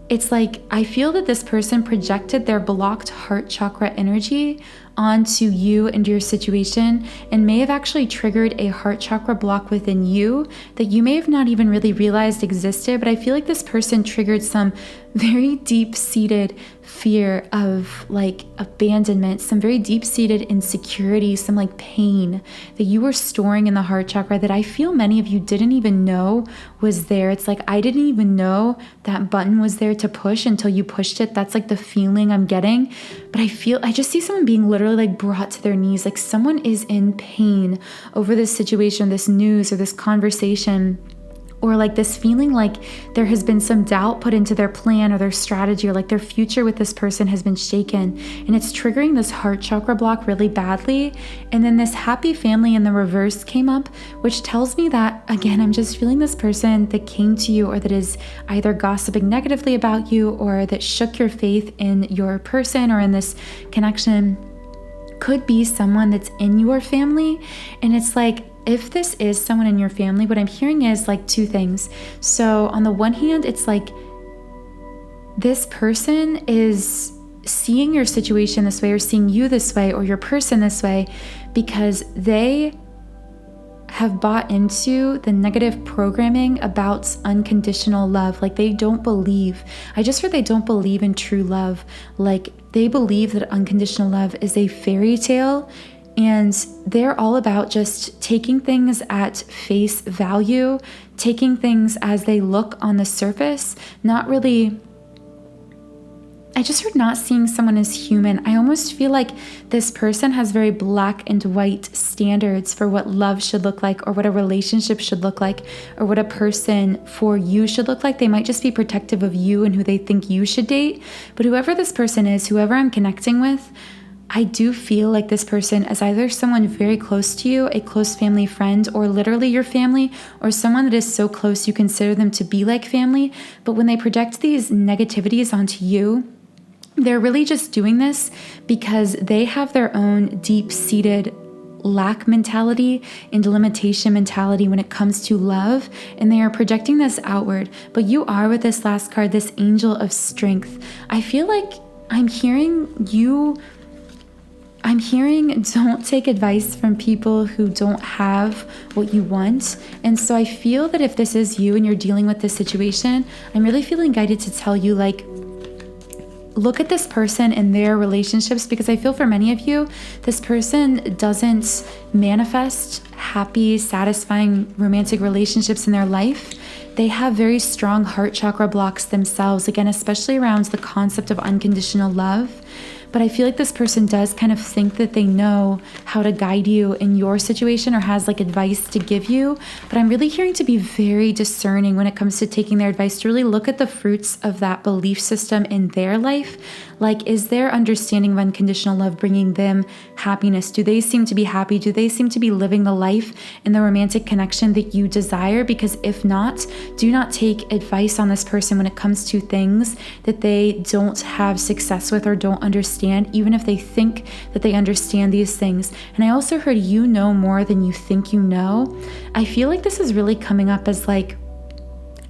it's like I feel that this person projected their blocked heart chakra energy onto you and your situation, and may have actually triggered a heart chakra block within you that you may have not even really realized existed. But I feel like this person triggered some very deep-seated fear of like abandonment, some very deep-seated insecurity, some like pain that you were storing in the heart chakra that I feel many of you didn't even know was there. It's like, I didn't even know that button was there to push until you pushed it. That's like the feeling I'm getting. But I just see someone being literally like brought to their knees, like someone is in pain over this situation, this news, or this conversation, or like this feeling like there has been some doubt put into their plan or their strategy, or like their future with this person has been shaken, and it's triggering this heart chakra block really badly. And then this happy family in the reverse came up, which tells me that, again, I'm just feeling this person that came to you or that is either gossiping negatively about you or that shook your faith in your person or in this connection could be someone that's in your family. And it's like, if this is someone in your family, what I'm hearing is like two things. So on the one hand, it's like this person is seeing your situation this way, or seeing you this way, or your person this way, because they have bought into the negative programming about unconditional love. Like they don't believe, I just heard they don't believe in true love. Like they believe that unconditional love is a fairy tale, and they're all about just taking things at face value, taking things as they look on the surface, not really, I just heard not seeing someone as human. I almost feel like this person has very black and white standards for what love should look like, or what a relationship should look like, or what a person for you should look like. They might just be protective of you and who they think you should date. But whoever this person is, whoever I'm connecting with, I do feel like this person is either someone very close to you, a close family friend, or literally your family, or someone that is so close you consider them to be like family. But when they project these negativities onto you, they're really just doing this because they have their own deep-seated lack mentality and limitation mentality when it comes to love, and they are projecting this outward. But you are, with this last card, this angel of strength. I feel like I'm hearing don't take advice from people who don't have what you want. And so I feel that if this is you and you're dealing with this situation, I'm really feeling guided to tell you, like, look at this person and their relationships, because I feel for many of you, this person doesn't manifest happy, satisfying romantic relationships in their life. They have very strong heart chakra blocks themselves, again, especially around the concept of unconditional love. But I feel like this person does kind of think that they know how to guide you in your situation, or has like advice to give you. But I'm really hearing to be very discerning when it comes to taking their advice, to really look at the fruits of that belief system in their life. Like, is their understanding of unconditional love bringing them happiness? Do they seem to be happy? Do they seem to be living the life and the romantic connection that you desire? Because if not, do not take advice on this person when it comes to things that they don't have success with or don't understand, even if they think that they understand these things. And I also heard, you know more than you think you know. I feel like this is really coming up as like,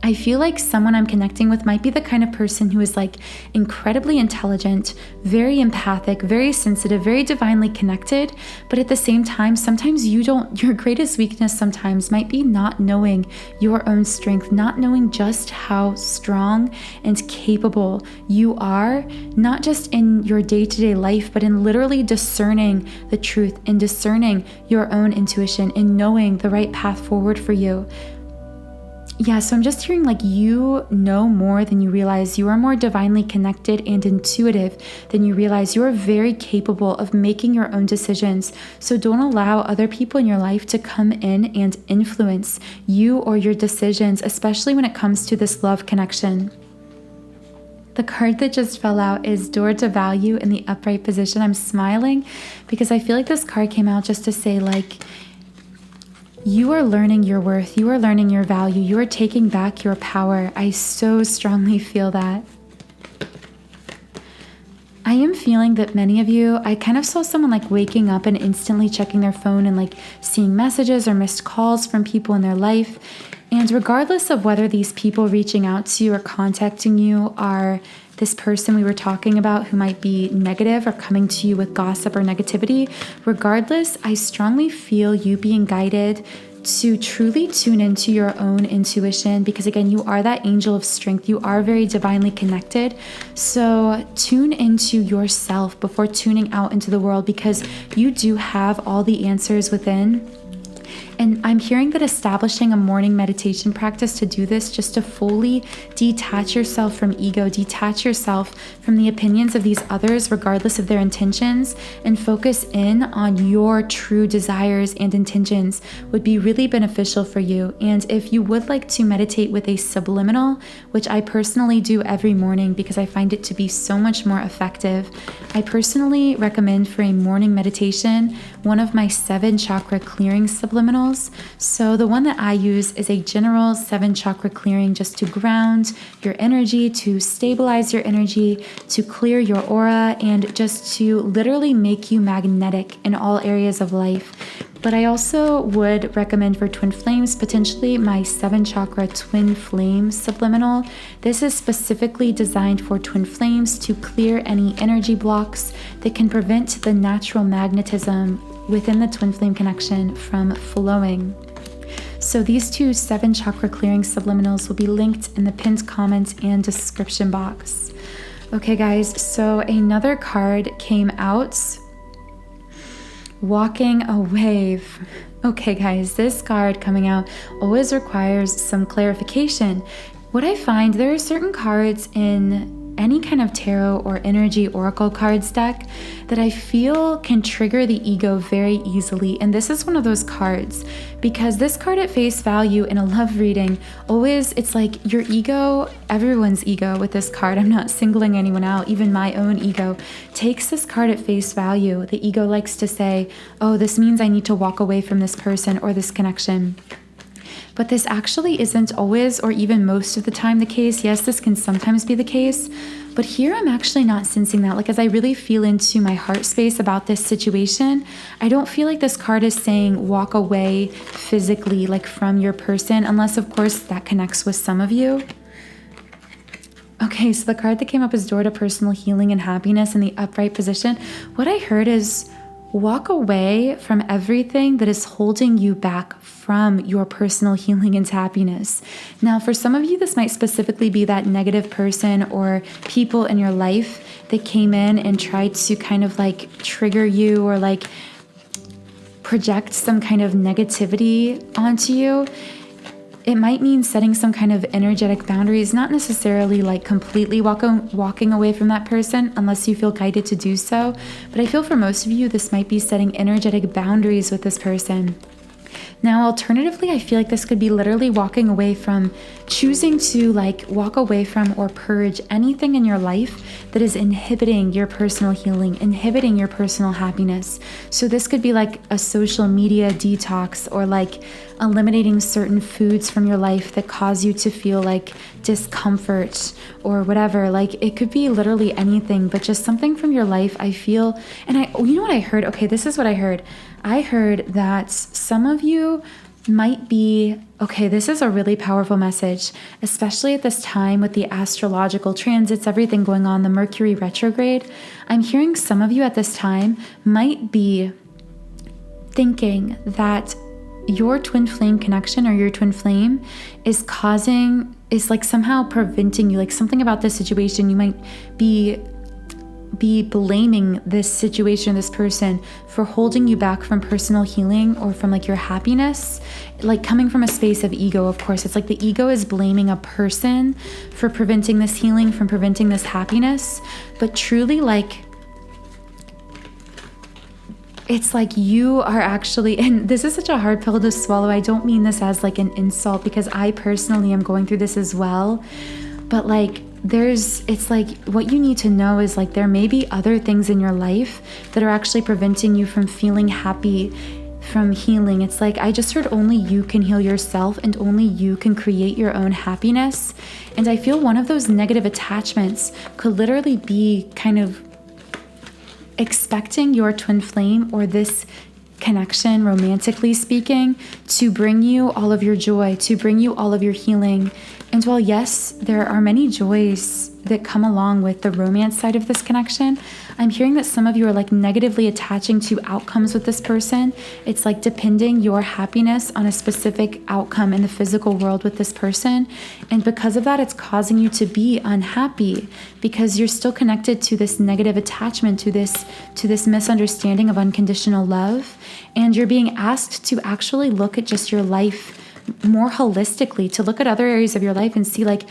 I feel like someone I'm connecting with might be the kind of person who is like incredibly intelligent, very empathic, very sensitive, very divinely connected. But at the same time, sometimes your greatest weakness sometimes might be not knowing your own strength, not knowing just how strong and capable you are, not just in your day-to-day life, but in literally discerning the truth and discerning your own intuition and knowing the right path forward for you. Yeah, so I'm just hearing like you know more than you realize. You are more divinely connected and intuitive than you realize. You are very capable of making your own decisions. So don't allow other people in your life to come in and influence you or your decisions, especially when it comes to this love connection. The card that just fell out is Door to Value in the upright position. I'm smiling because I feel like this card came out just to say, like, you are learning your worth. You are learning your value. You are taking back your power. I so strongly feel that. I am feeling that many of you, I kind of saw someone like waking up and instantly checking their phone and like seeing messages or missed calls from people in their life. And regardless of whether these people reaching out to you or contacting you are this person we were talking about who might be negative or coming to you with gossip or negativity, regardless, I strongly feel you being guided to truly tune into your own intuition, because again, you are that angel of strength. You are very divinely connected. So tune into yourself before tuning out into the world, because you do have all the answers within. And I'm hearing that establishing a morning meditation practice to do this, just to fully detach yourself from ego, detach yourself from the opinions of these others, regardless of their intentions, and focus in on your true desires and intentions, would be really beneficial for you. And if you would like to meditate with a subliminal, which I personally do every morning because I find it to be so much more effective, I personally recommend for a morning meditation one of my 7 chakra clearing subliminals. So the one that I use is a general 7 chakra clearing, just to ground your energy, to stabilize your energy, to clear your aura, and just to literally make you magnetic in all areas of life. But I also would recommend for twin flames, potentially my 7 chakra twin flame subliminal. This is specifically designed for twin flames to clear any energy blocks that can prevent the natural magnetism within the twin flame connection from flowing. So these 2 7 chakra clearing subliminals will be linked in the pinned comment and description box. Okay guys, so another card came out. Walking away. Okay guys, this card coming out always requires some clarification. What I find, there are certain cards in any kind of tarot or energy oracle cards deck that I feel can trigger the ego very easily. And this is one of those cards, because this card at face value in a love reading, always, it's like your ego, everyone's ego with this card, I'm not singling anyone out, even my own ego, takes this card at face value. The ego likes to say, oh, this means I need to walk away from this person or this connection. But this actually isn't always, or even most of the time, the case. Yes, this can sometimes be the case, but here I'm actually not sensing that. Like, as I really feel into my heart space about this situation, I don't feel like this card is saying walk away physically, like from your person, unless of course that connects with some of you. Okay, so the card that came up is door to personal healing and happiness in the upright position. What I heard is walk away from everything that is holding you back from your personal healing and happiness. Now, for some of you, this might specifically be that negative person or people in your life that came in and tried to kind of like trigger you or like project some kind of negativity onto you. It might mean setting some kind of energetic boundaries, not necessarily like completely walking away from that person unless you feel guided to do so. But I feel for most of you, this might be setting energetic boundaries with this person. Now, alternatively, I feel like this could be literally walking away from, choosing to like walk away from or purge anything in your life that is inhibiting your personal healing, inhibiting your personal happiness. So this could be like a social media detox, or like eliminating certain foods from your life that cause you to feel like discomfort or whatever. Like, it could be literally anything, but just something from your life, I feel. And you know what I heard? Okay, this is what I heard. I heard that some of you might be, okay, this is a really powerful message, especially at this time with the astrological transits, everything going on, the Mercury retrograde. I'm hearing some of you at this time might be thinking that your twin flame connection or your twin flame is like somehow preventing you, like something about this situation. You might be blaming this situation, this person, for holding you back from personal healing or from like your happiness, like coming from a space of ego. Of course, it's like the ego is blaming a person for preventing this healing, from preventing this happiness. But truly, like, it's like you are actually, and this is such a hard pill to swallow. I don't mean this as like an insult, because I personally am going through this as well. But like, it's like what you need to know is like there may be other things in your life that are actually preventing you from feeling happy, from healing. It's like, I just heard only you can heal yourself and only you can create your own happiness. And I feel one of those negative attachments could literally be kind of expecting your twin flame or this connection, romantically speaking, to bring you all of your joy, to bring you all of your healing. And while yes, there are many joys that come along with the romance side of this connection, I'm hearing that some of you are like negatively attaching to outcomes with this person. It's like depending your happiness on a specific outcome in the physical world with this person. And because of that, it's causing you to be unhappy because you're still connected to this negative attachment, to this misunderstanding of unconditional love. And you're being asked to actually look at just your life more holistically, to look at other areas of your life and see like,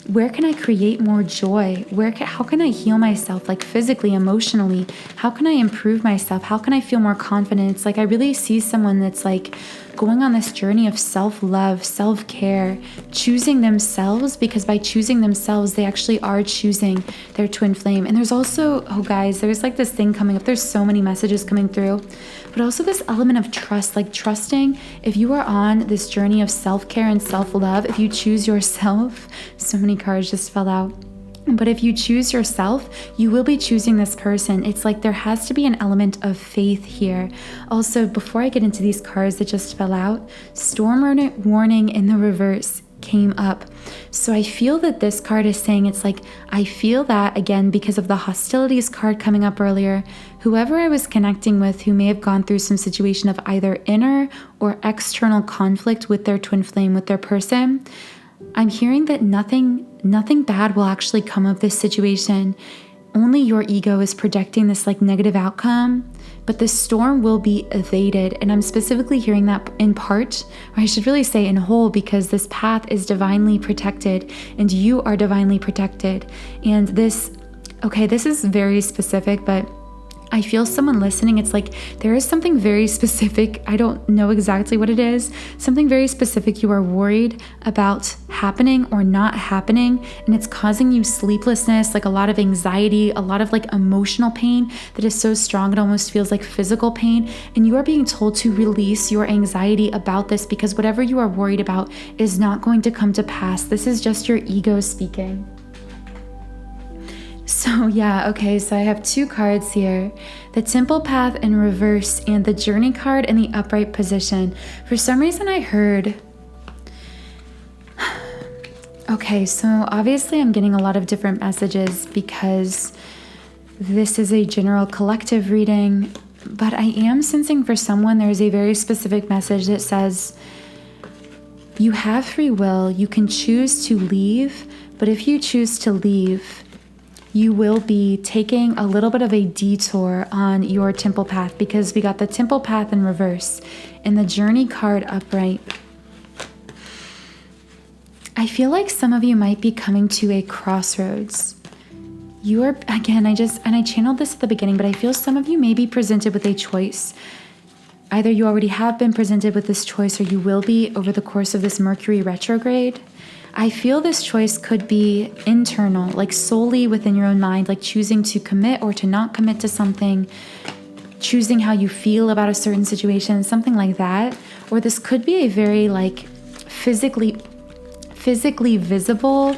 where can I create more joy? How can I heal myself, like physically, emotionally? How can I improve myself? How can I feel more confident? It's like I really see someone that's like going on this journey of self-love, self-care, choosing themselves, because by choosing themselves, they actually are choosing their twin flame. And there's also, oh guys, there's like this thing coming up. There's so many messages coming through, but also this element of trust, like trusting if you are on this journey of self-care and self-love, if you choose yourself, so many cards just fell out. But if you choose yourself, you will be choosing this person. It's like there has to be an element of faith here. Also, before I get into these cards that just fell out, storm warning in the reverse came up. So I feel that this card is saying, it's like, I feel that again, because of the hostilities card coming up earlier, whoever I was connecting with who may have gone through some situation of either inner or external conflict with their twin flame, with their person, I'm hearing that nothing bad will actually come of this situation. Only your ego is projecting this like negative outcome, but the storm will be evaded. And I'm specifically hearing that in part, or I should really say in whole, because this path is divinely protected and you are divinely protected. And this is very specific, but I feel someone listening, it's like there is something very specific, I don't know exactly what it is, something very specific you are worried about happening or not happening, and it's causing you sleeplessness, like a lot of anxiety, a lot of like emotional pain that is so strong it almost feels like physical pain, and you are being told to release your anxiety about this because whatever you are worried about is not going to come to pass. This is just your ego speaking. So yeah, okay, so I have two cards here, the Temple Path in reverse and the Journey card in the upright position. For some reason I heard, okay, so obviously I'm getting a lot of different messages because this is a general collective reading, but I am sensing for someone there's a very specific message that says, you have free will, you can choose to leave, but if you choose to leave, you will be taking a little bit of a detour on your temple path, because we got the temple path in reverse and the journey card upright. I feel like some of you might be coming to a crossroads. You are, again, I channeled this at the beginning, but I feel some of you may be presented with a choice. Either you already have been presented with this choice or you will be over the course of this Mercury retrograde. I feel this choice could be internal, like solely within your own mind, like choosing to commit or to not commit to something, choosing how you feel about a certain situation, something like that. Or this could be a very like physically visible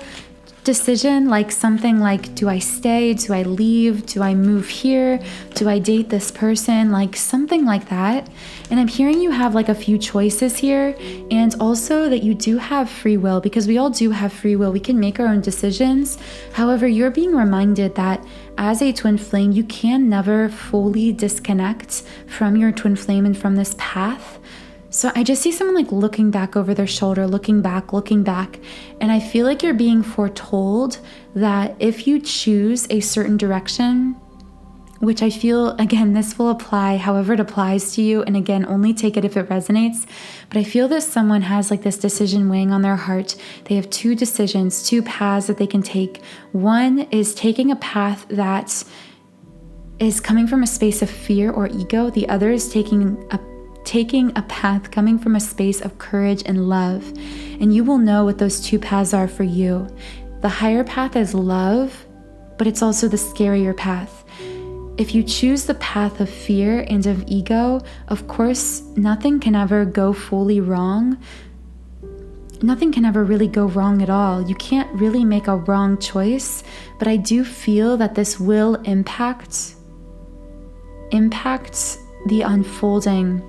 decision, like something like, do I stay? Do I leave? Do I move here? Do I date this person? Like something like that. And I'm hearing you have like a few choices here, and also that you do have free will, because we all do have free will. We can make our own decisions. However, you're being reminded that as a twin flame, you can never fully disconnect from your twin flame and from this path. So I just see someone like looking back over their shoulder, looking back. And I feel like you're being foretold that if you choose a certain direction, which I feel, again, this will apply however it applies to you. And again, only take it if it resonates. But I feel that someone has like this decision weighing on their heart. They have two decisions, two paths that they can take. One is taking a path that is coming from a space of fear or ego. The other is taking a path coming from a space of courage and love. And you will know what those two paths are for you. The higher path is love, but it's also the scarier path. If you choose the path of fear and of ego, of course, nothing can ever go fully wrong. Nothing can ever really go wrong at all. You can't really make a wrong choice, but I do feel that this will impact the unfolding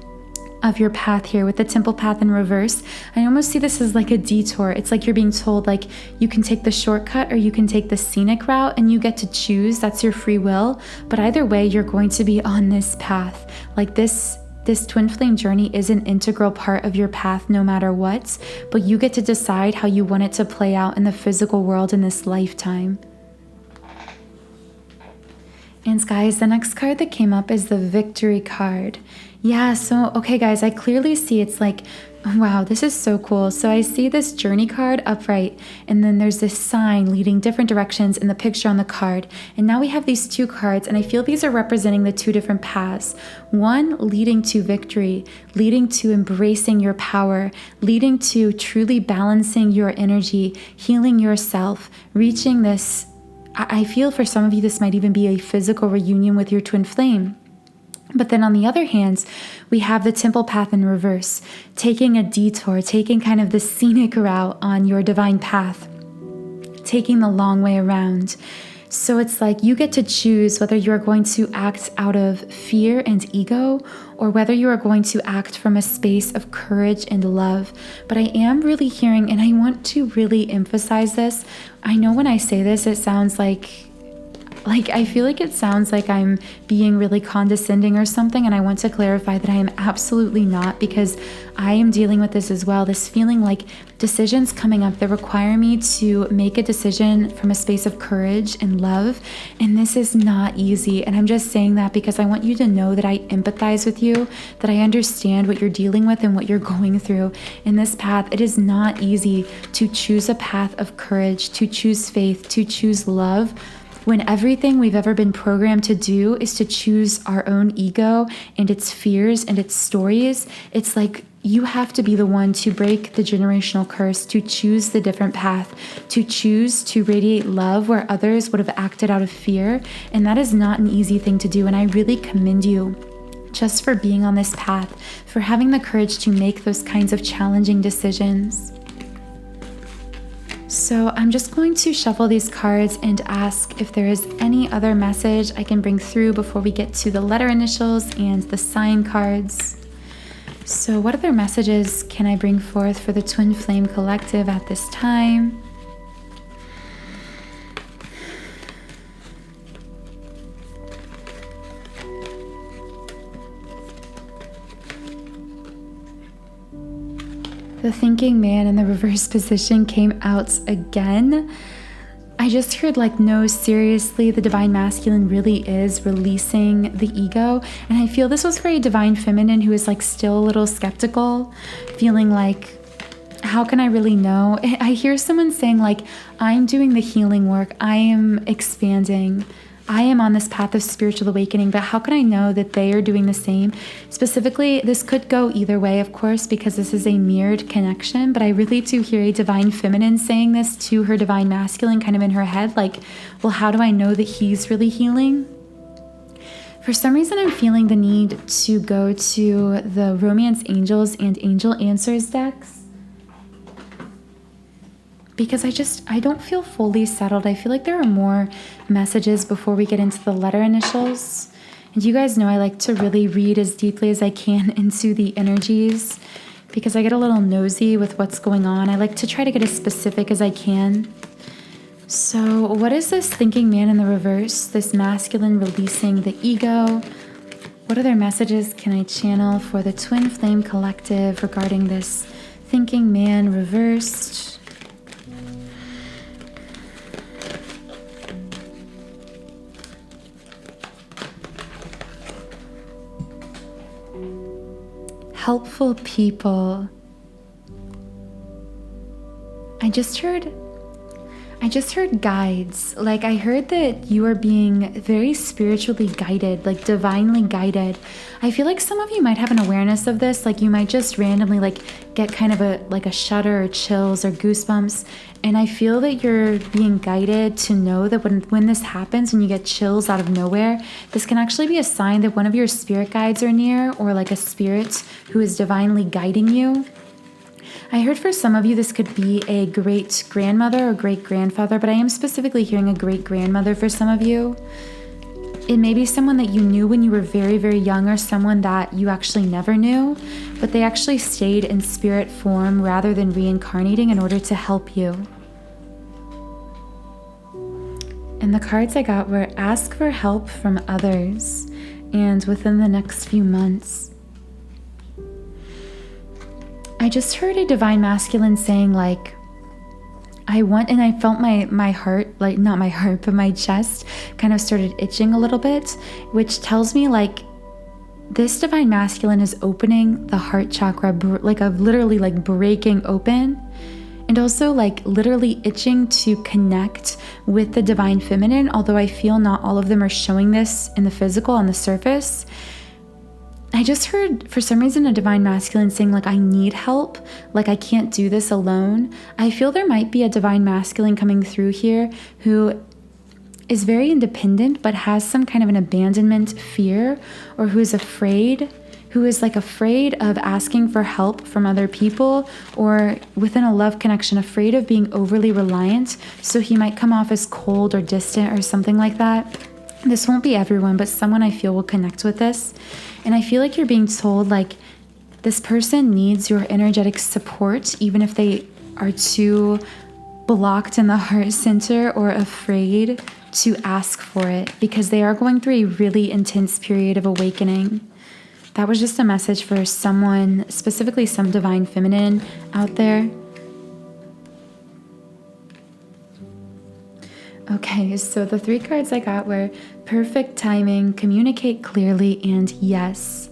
of your path here with the temple path in reverse. I almost see this as like a detour. It's like you're being told like you can take the shortcut or you can take the scenic route, and you get to choose. That's your free will. But either way, you're going to be on this path. Like this twin flame journey is an integral part of your path no matter what, but you get to decide how you want it to play out in the physical world in this lifetime. And guys, the next card that came up is the Victory card. Yeah, so, okay guys, I clearly see it's like, wow, this is so cool. So I see this journey card upright, and then there's this sign leading different directions in the picture on the card. And now we have these two cards, and I feel these are representing the two different paths. One leading to victory, leading to embracing your power, leading to truly balancing your energy, healing yourself, reaching this. I feel for some of you, this might even be a physical reunion with your twin flame. But then on the other hand, we have the temple path in reverse, taking a detour, taking kind of the scenic route on your divine path, taking the long way around. So it's like you get to choose whether you are going to act out of fear and ego, or whether you are going to act from a space of courage and love. But I am really hearing, and I want to really emphasize this. I know when I say this, it sounds like I feel like it sounds like I'm being really condescending or something, and I want to clarify that I am absolutely not, because I am dealing with this as well, this feeling like decisions coming up that require me to make a decision from a space of courage and love, and this is not easy. And I'm just saying that because I want you to know that I empathize with you, that I understand what you're dealing with and what you're going through in this path. It is not easy to choose a path of courage, to choose faith, to choose love, when everything we've ever been programmed to do is to choose our own ego and its fears and its stories. It's like you have to be the one to break the generational curse, to choose the different path, to choose to radiate love where others would have acted out of fear. And that is not an easy thing to do. And I really commend you just for being on this path, for having the courage to make those kinds of challenging decisions. So I'm just going to shuffle these cards and ask if there is any other message I can bring through before we get to the letter initials and the sign cards. So what other messages can I bring forth for the Twin Flame Collective at this time? The thinking man in the reverse position came out again. I just heard like, no, seriously, the divine masculine really is releasing the ego. And I feel this was for a divine feminine who is like still a little skeptical, feeling like, how can I really know? I hear someone saying like, I'm doing the healing work. I am expanding. I am on this path of spiritual awakening, but how can I know that they are doing the same? Specifically, this could go either way, of course, because this is a mirrored connection, but I really do hear a divine feminine saying this to her divine masculine kind of in her head, like, well, how do I know that he's really healing? For some reason, I'm feeling the need to go to the Romance Angels and Angel Answers decks, because I don't feel fully settled. I feel like there are more messages before we get into the letter initials. And you guys know I like to really read as deeply as I can into the energies, because I get a little nosy with what's going on. I like to try to get as specific as I can. So what is this thinking man in the reverse? This masculine releasing the ego. What other messages can I channel for the Twin Flame Collective regarding this thinking man reversed? Helpful people. I just heard guides. Like, I heard that you are being very spiritually guided, like divinely guided. I feel like some of you might have an awareness of this. Like, you might just randomly like get kind of a shudder or chills or goosebumps. And I feel that you're being guided to know that when this happens, when you get chills out of nowhere, this can actually be a sign that one of your spirit guides are near, or like a spirit who is divinely guiding you. I heard for some of you this could be a great grandmother or great grandfather, but I am specifically hearing a great grandmother for some of you. It may be someone that you knew when you were very, very young, or someone that you actually never knew, but they actually stayed in spirit form rather than reincarnating in order to help you. And the cards I got were ask for help from others and within the next few months. I just heard a divine masculine saying like, I felt my heart, like not my heart, but my chest kind of started itching a little bit, which tells me like this divine masculine is opening the heart chakra, literally like breaking open, and also like literally itching to connect with the divine feminine. Although I feel not all of them are showing this in the physical on the surface. I just heard, for some reason, a divine masculine saying like, I need help, like I can't do this alone. I feel there might be a divine masculine coming through here who is very independent, but has some kind of an abandonment fear, or who is afraid of asking for help from other people, or within a love connection, afraid of being overly reliant. So he might come off as cold or distant or something like that. This won't be everyone, but someone I feel will connect with this. And I feel like you're being told like this person needs your energetic support, even if they are too blocked in the heart center or afraid to ask for it, because they are going through a really intense period of awakening. That was just a message for someone, specifically some divine feminine out there. Okay, so the 3 cards I got were perfect timing, communicate clearly, and yes.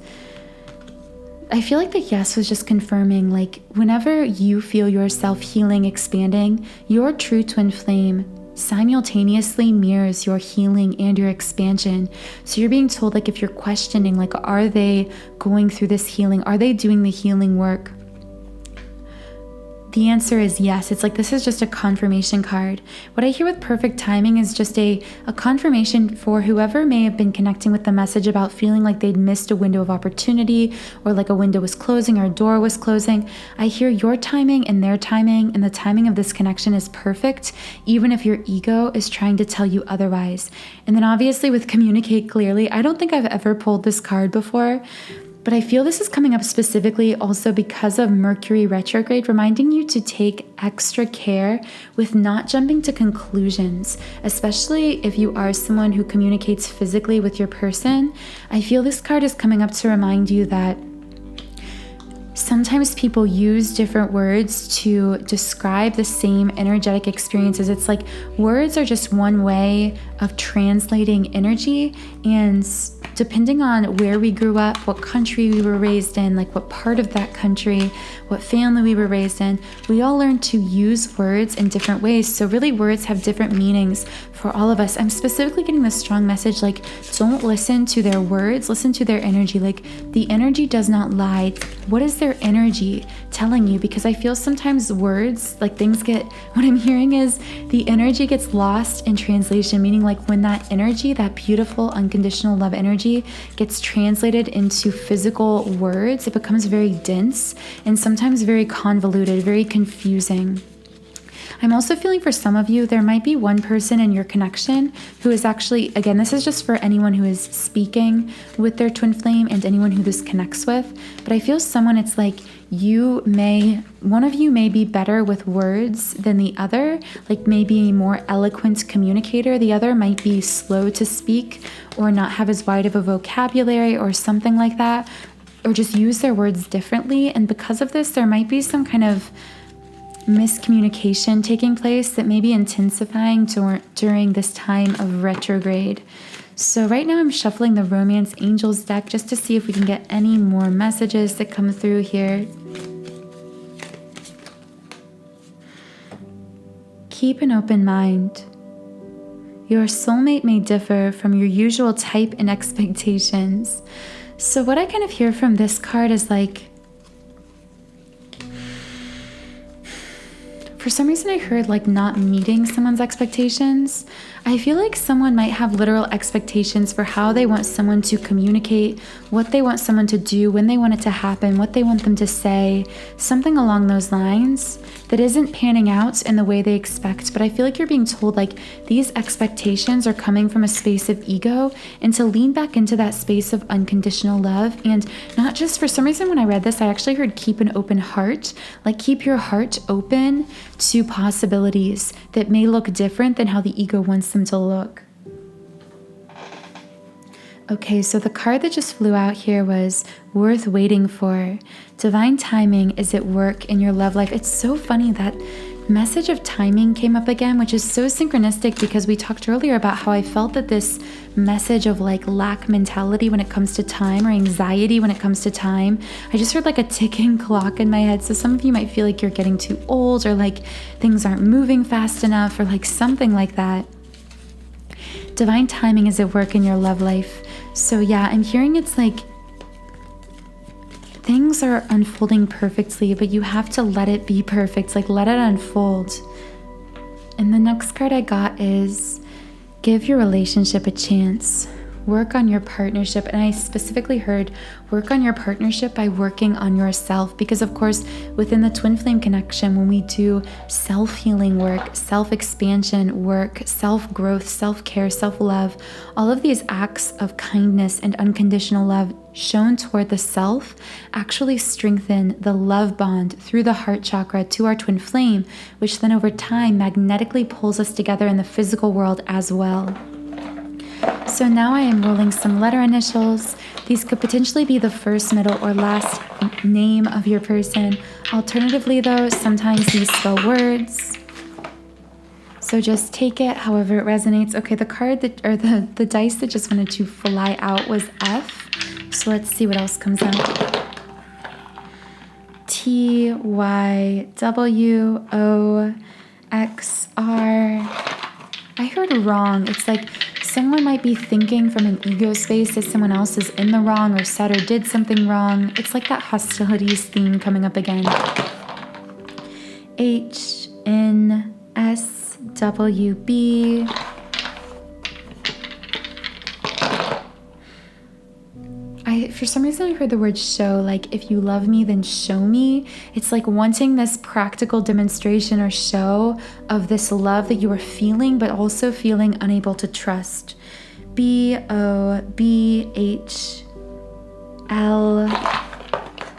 I feel like the yes was just confirming, like, whenever you feel yourself healing, expanding, your true twin flame simultaneously mirrors your healing and your expansion. So you're being told, like, if you're questioning, like, are they going through this healing? Are they doing the healing work? The answer is yes. It's like this is just a confirmation card. What I hear with perfect timing is just a confirmation for whoever may have been connecting with the message about feeling like they'd missed a window of opportunity, or like a window was closing or a door was closing. I hear your timing and their timing, and the timing of this connection is perfect, even if your ego is trying to tell you otherwise. And then obviously with communicate clearly, I don't think I've ever pulled this card before, but I feel this is coming up specifically also because of Mercury retrograde, reminding you to take extra care with not jumping to conclusions, especially if you are someone who communicates physically with your person. I feel this card is coming up to remind you that sometimes people use different words to describe the same energetic experiences. It's like words are just one way of translating energy, and depending on where we grew up, what country we were raised in, like what part of that country, what family we were raised in, we all learn to use words in different ways. So really words have different meanings for all of us. I'm specifically getting this strong message, like, don't listen to their words, listen to their energy. Like, the energy does not lie. What is their energy telling you? Because I feel sometimes words, like what I'm hearing is the energy gets lost in translation, meaning like when that energy, that beautiful unconditional love energy gets translated into physical words, it becomes very dense and sometimes very convoluted, very confusing. I'm also feeling for some of you, there might be one person in your connection who is actually, again, this is just for anyone who is speaking with their twin flame and anyone who this connects with, but I feel someone, it's like one of you may be better with words than the other, like maybe a more eloquent communicator. The other might be slow to speak or not have as wide of a vocabulary or something like that, or just use their words differently. And because of this, there might be some kind of miscommunication taking place that may be intensifying during this time of retrograde. So right now I'm shuffling the Romance Angels deck just to see if we can get any more messages that come through here. Keep an open mind. Your soulmate may differ from your usual type and expectations. So what I kind of hear from this card is like, for some reason I heard like not meeting someone's expectations. I feel like someone might have literal expectations for how they want someone to communicate, what they want someone to do, when they want it to happen, what they want them to say, something along those lines that isn't panning out in the way they expect. But I feel like you're being told like these expectations are coming from a space of ego, and to lean back into that space of unconditional love. And not just, for some reason when I read this, I actually heard keep an open heart, like keep your heart open to possibilities that may look different than how the ego wants them to look. Okay, so the card that just flew out here was worth waiting for. Divine timing is at work in your love life. It's so funny that message of timing came up again, which is so synchronistic because we talked earlier about how I felt that this message of like lack mentality when it comes to time, or anxiety when it comes to time, I just heard like a ticking clock in my head. So some of you might feel like you're getting too old, or like things aren't moving fast enough, or like something like that. Divine timing is at work in your love life. So yeah, I'm hearing it's like things are unfolding perfectly, but you have to let it be perfect, like let it unfold. And the next card I got is give your relationship a chance. Work on your partnership. And I specifically heard work on your partnership by working on yourself, because of course within the twin flame connection, when we do self-healing work, self-expansion work, self-growth, self-care, self-love, all of these acts of kindness and unconditional love shown toward the self actually strengthen the love bond through the heart chakra to our twin flame, which then over time magnetically pulls us together in the physical world as well. So now I am rolling some letter initials. These could potentially be the first, middle, or last name of your person. Alternatively though, sometimes these spell words. So just take it however it resonates. Okay, the card that, or the dice that just wanted to fly out was F. So let's see what else comes out. T, Y, W, O, X, R. I heard wrong. It's like someone might be thinking from an ego space that someone else is in the wrong or said or did something wrong. It's like that hostilities theme coming up again. H, N, S, W, B. For some reason I heard the word show, like if you love me, then show me. It's like wanting this practical demonstration or show of this love that you are feeling, but also feeling unable to trust. B-O-B-H-L.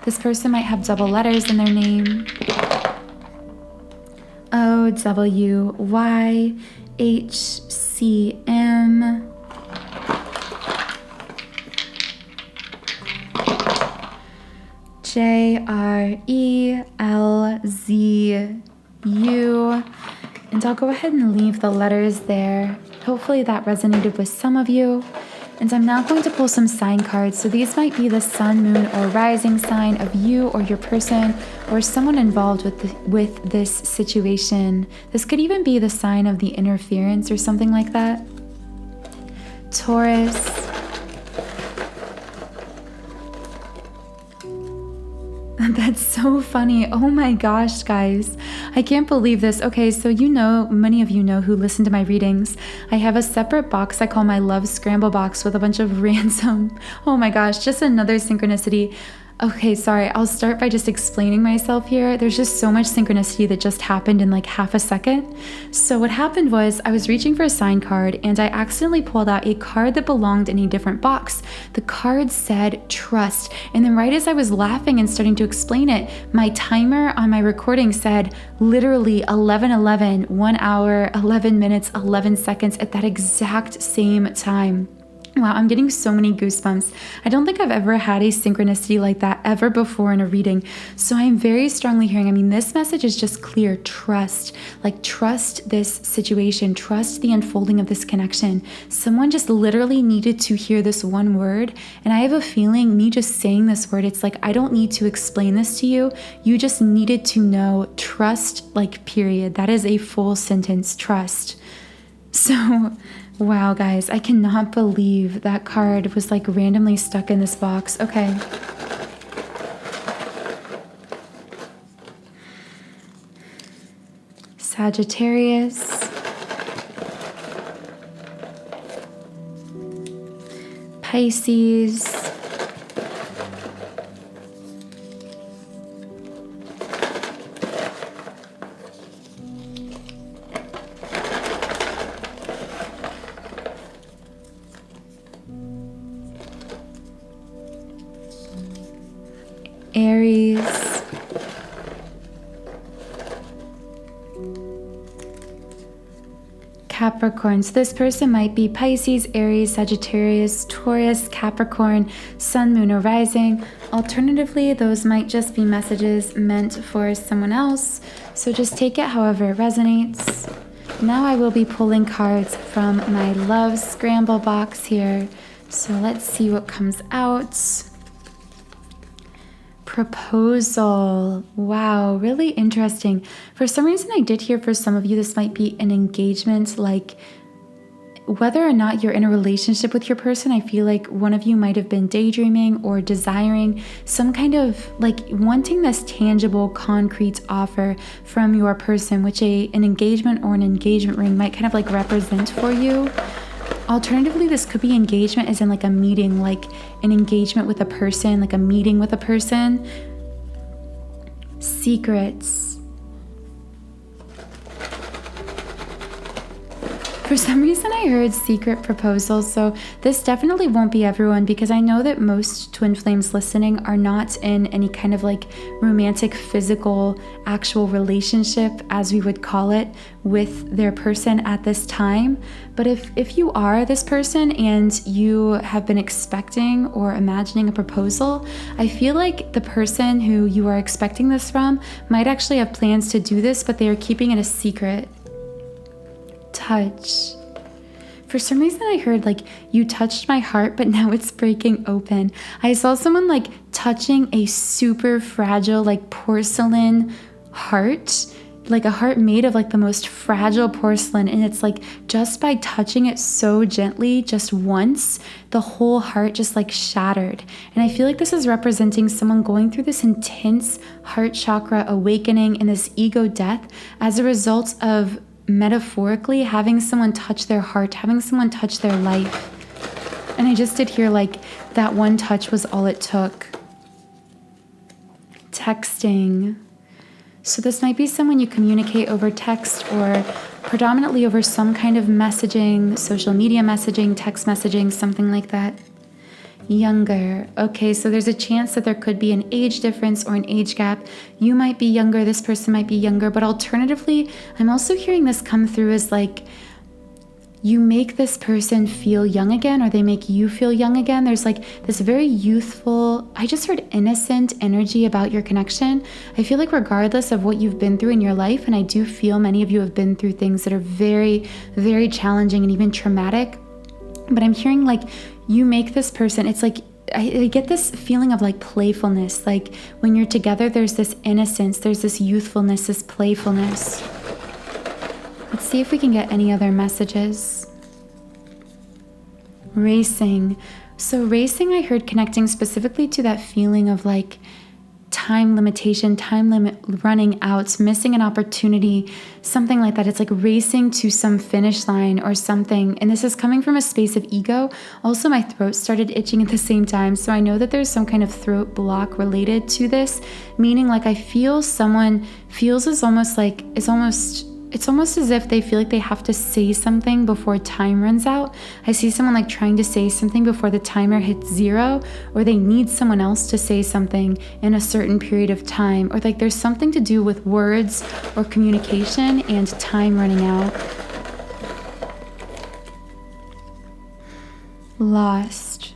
This person might have double letters in their name. O-W-Y-H-C-M. J-R-E-L-Z-U. And I'll go ahead and leave the letters there. Hopefully that resonated with some of you. And I'm now going to pull some sign cards. So these might be the sun, moon, or rising sign of you or your person or someone involved with this situation. This could even be the sign of the interference or something like that. Taurus. That's so funny. Oh my gosh, guys. I can't believe this. Okay, so you know, many of you know who listen to my readings. I have a separate box I call my Love Scramble box with a bunch of random, oh my gosh, just another synchronicity. Okay, sorry, I'll start by just explaining myself here. There's just so much synchronicity that just happened in like half a second. So what happened was I was reaching for a sign card and I accidentally pulled out a card that belonged in a different box. The card said trust. And then right as I was laughing and starting to explain it, my timer on my recording said literally 11:11, 1 hour, 11 minutes, 11 seconds at that exact same time. Wow, I'm getting so many goosebumps. I don't think I've ever had a synchronicity like that ever before in a reading. So I'm very strongly hearing, I mean, this message is just clear. Trust, like trust this situation, trust the unfolding of this connection. Someone just literally needed to hear this one word. And I have a feeling me just saying this word, it's like, I don't need to explain this to you. You just needed to know trust, like period. That is a full sentence, trust. So wow, guys, I cannot believe that card was like randomly stuck in this box. Okay. Sagittarius, Pisces, Aries, Capricorn. So this person might be Pisces, Aries, Sagittarius, Taurus, Capricorn, Sun, Moon, or Rising. Alternatively, those might just be messages meant for someone else. So just take it however it resonates. Now I will be pulling cards from my Love Scramble box here. So let's see what comes out. Proposal. Wow, really interesting. For some reason, I did hear for some of you, this might be an engagement, like whether or not you're in a relationship with your person. I feel like one of you might have been daydreaming or desiring some kind of like wanting this tangible, concrete offer from your person, which an engagement or an engagement ring might kind of like represent for you. Alternatively, this could be engagement as in like a meeting, like an engagement with a person, like a meeting with a person. Secrets. For some reason, I heard secret proposals, so this definitely won't be everyone, because I know that most twin flames listening are not in any kind of like romantic, physical, actual relationship, as we would call it, with their person at this time. But if you are this person and you have been expecting or imagining a proposal, I feel like the person who you are expecting this from might actually have plans to do this, but they are keeping it a secret. Touch. For some reason I heard like you touched my heart, but now it's breaking open. I saw someone like touching a super fragile like porcelain heart, like a heart made of like the most fragile porcelain, and it's like just by touching it so gently just once, the whole heart just like shattered. And I feel like this is representing someone going through this intense heart chakra awakening and this ego death as a result of metaphorically having someone touch their heart, having someone touch their life. And I just did hear like that one touch was all it took. Texting. So this might be someone you communicate over text or predominantly over some kind of messaging, social media messaging, text messaging, something like that. Younger. Okay, so there's a chance that there could be an age difference or an age gap. You might be younger, this person might be younger, but alternatively, I'm also hearing this come through as like you make this person feel young again, or they make you feel young again. There's like this very youthful, I just heard innocent energy about your connection. I feel like regardless of what you've been through in your life, and I do feel many of you have been through things that are very, very challenging and even traumatic, but I'm hearing like you make this person, it's like I get this feeling of like playfulness. Like when you're together, there's this innocence, there's this youthfulness, this playfulness. Let's see if we can get any other messages. Racing. So racing, I heard connecting specifically to that feeling of like time limitation, time limit running out, missing an opportunity, something like that. It's like racing to some finish line or something. And this is coming from a space of ego. Also, my throat started itching at the same time. So I know that there's some kind of throat block related to this, meaning like I feel someone feels as almost like, it's almost as if they feel like they have to say something before time runs out. I see someone like trying to say something before the timer hits 0, or they need someone else to say something in a certain period of time, or like there's something to do with words or communication and time running out. Lost.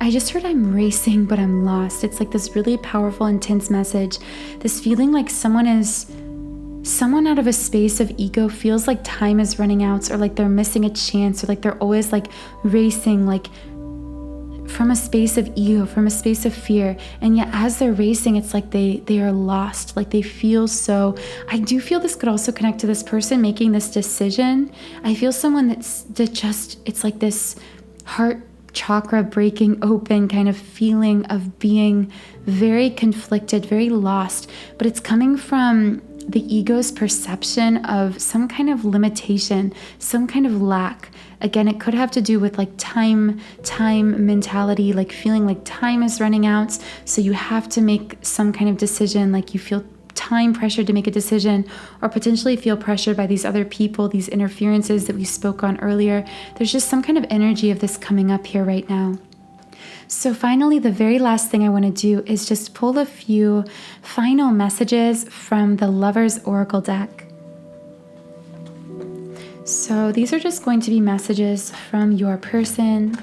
I just heard I'm racing, but I'm lost. It's like this really powerful, intense message. This feeling like someone out of a space of ego feels like time is running out, or like they're missing a chance, or like they're always like racing, like from a space of ego, from a space of fear. And yet as they're racing, it's like they are lost, like they feel so. I do feel this could also connect to this person making this decision. I feel someone it's like this heart chakra breaking open kind of feeling of being very conflicted, very lost, but it's coming from the ego's perception of some kind of limitation, some kind of lack. Again, it could have to do with like time mentality, like feeling like time is running out. So you have to make some kind of decision, like you feel time pressure to make a decision, or potentially feel pressured by these other people, these interferences that we spoke on earlier. There's just some kind of energy of this coming up here right now. So finally, the very last thing I want to do is just pull a few final messages from the Lover's Oracle deck. So these are just going to be messages from your person.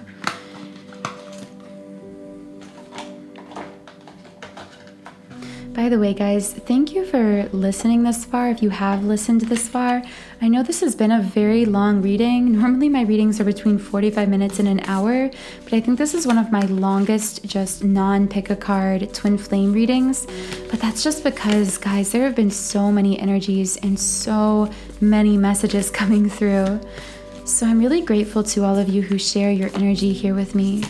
By the way, guys, thank you for listening this far. If you have listened this far, I know this has been a very long reading. Normally my readings are between 45 minutes and an hour, but I think this is one of my longest just non-pick a card twin flame readings. But that's just because, guys, there have been so many energies and so many messages coming through. So I'm really grateful to all of you who share your energy here with me.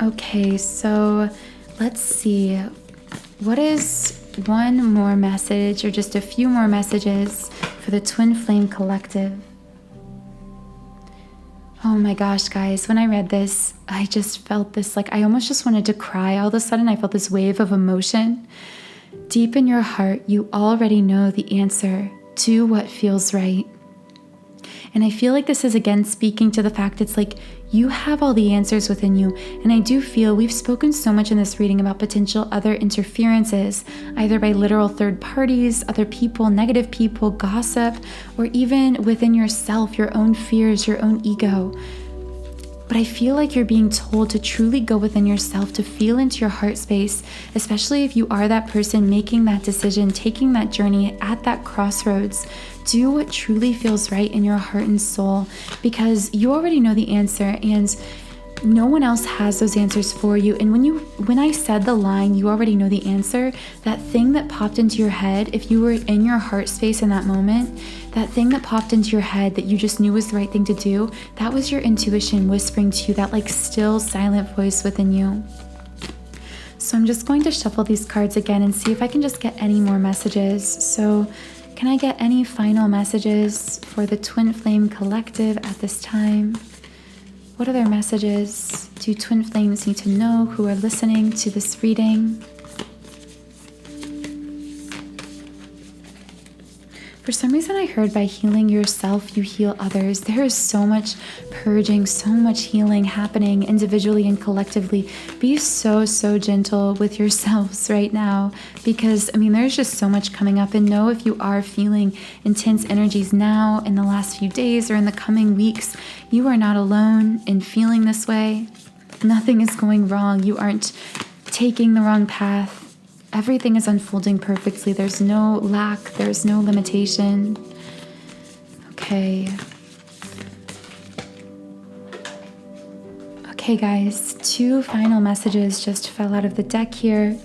Okay, so let's see. What is one more message, or just a few more messages for the Twin Flame Collective? Oh my gosh, guys, when I read this, I just felt this, like I almost just wanted to cry. All of a sudden, I felt this wave of emotion. Deep in your heart, you already know the answer to what feels right. And I feel like this is again speaking to the fact it's like you have all the answers within you. And I do feel we've spoken so much in this reading about potential other interferences, either by literal third parties, other people, negative people, gossip, or even within yourself, your own fears, your own ego. But I feel like you're being told to truly go within yourself, to feel into your heart space, especially if you are that person making that decision, taking that journey at that crossroads. Do what truly feels right in your heart and soul, because you already know the answer and no one else has those answers for you. And when I said the line, you already know the answer, that thing that popped into your head, if you were in your heart space in that moment, that thing that popped into your head that you just knew was the right thing to do, that was your intuition whispering to you, that like still silent voice within you. So I'm just going to shuffle these cards again and see if I can just get any more messages. So can I get any final messages for the Twin Flame Collective at this time? What other messages do Twin Flames need to know who are listening to this reading? For some reason, I heard by healing yourself, you heal others. There is so much purging, so much healing happening individually and collectively. Be so gentle with yourselves right now, because, there's just so much coming up. And know if you are feeling intense energies now, in the last few days, or in the coming weeks, you are not alone in feeling this way. Nothing is going wrong. You aren't taking the wrong path. Everything is unfolding perfectly. There's no lack. There's no limitation. Okay. Okay, guys. 2 final messages just fell out of the deck here.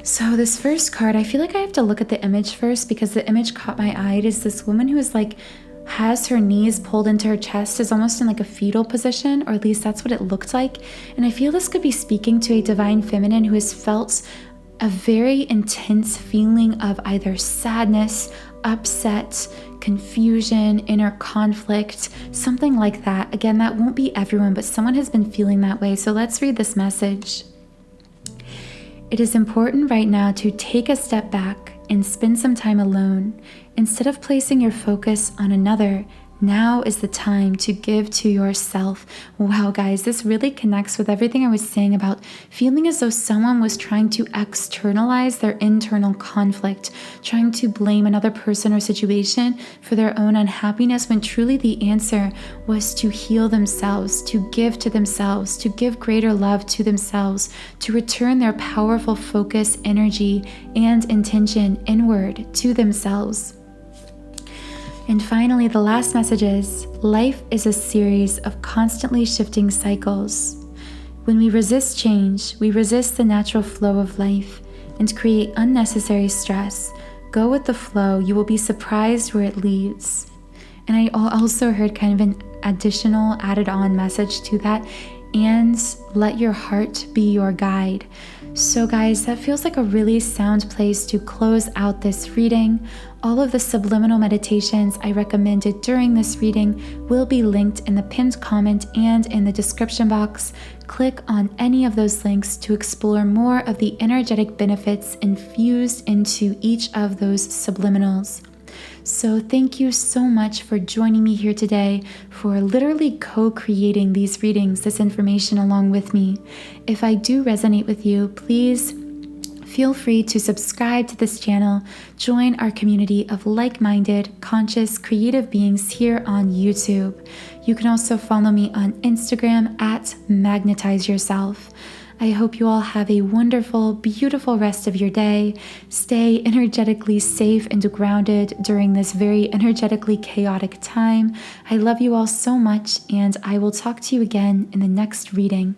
So this first card, I feel like I have to look at the image first, because the image caught my eye. It is this woman who is like, has her knees pulled into her chest, is almost in like a fetal position, or at least that's what it looked like. And I feel this could be speaking to a divine feminine who has felt a very intense feeling of either sadness, upset, confusion, inner conflict, something like that. Again, that won't be everyone, but someone has been feeling that way. So let's read this message. It is important right now to take a step back and spend some time alone. Instead of placing your focus on another, now is the time to give to yourself. Wow, guys, this really connects with everything I was saying about feeling as though someone was trying to externalize their internal conflict, trying to blame another person or situation for their own unhappiness, when truly the answer was to heal themselves, to give greater love to themselves, to return their powerful focus, energy, and intention inward to themselves. And finally, the last message is, life is a series of constantly shifting cycles. When we resist change, we resist the natural flow of life and create unnecessary stress. Go with the flow. You will be surprised where it leads. And I also heard kind of an added on message to that, and let your heart be your guide. So guys, that feels like a really sound place to close out this reading. All of the subliminal meditations I recommended during this reading will be linked in the pinned comment and in the description box. Click on any of those links to explore more of the energetic benefits infused into each of those subliminals. So thank you so much for joining me here today, for literally co-creating these readings, this information along with me. If I do resonate with you, please feel free to subscribe to this channel, join our community of like-minded, conscious, creative beings here on YouTube. You can also follow me on Instagram at Magnetize Yourself. I hope you all have a wonderful, beautiful rest of your day. Stay energetically safe and grounded during this very energetically chaotic time. I love you all so much, and I will talk to you again in the next reading.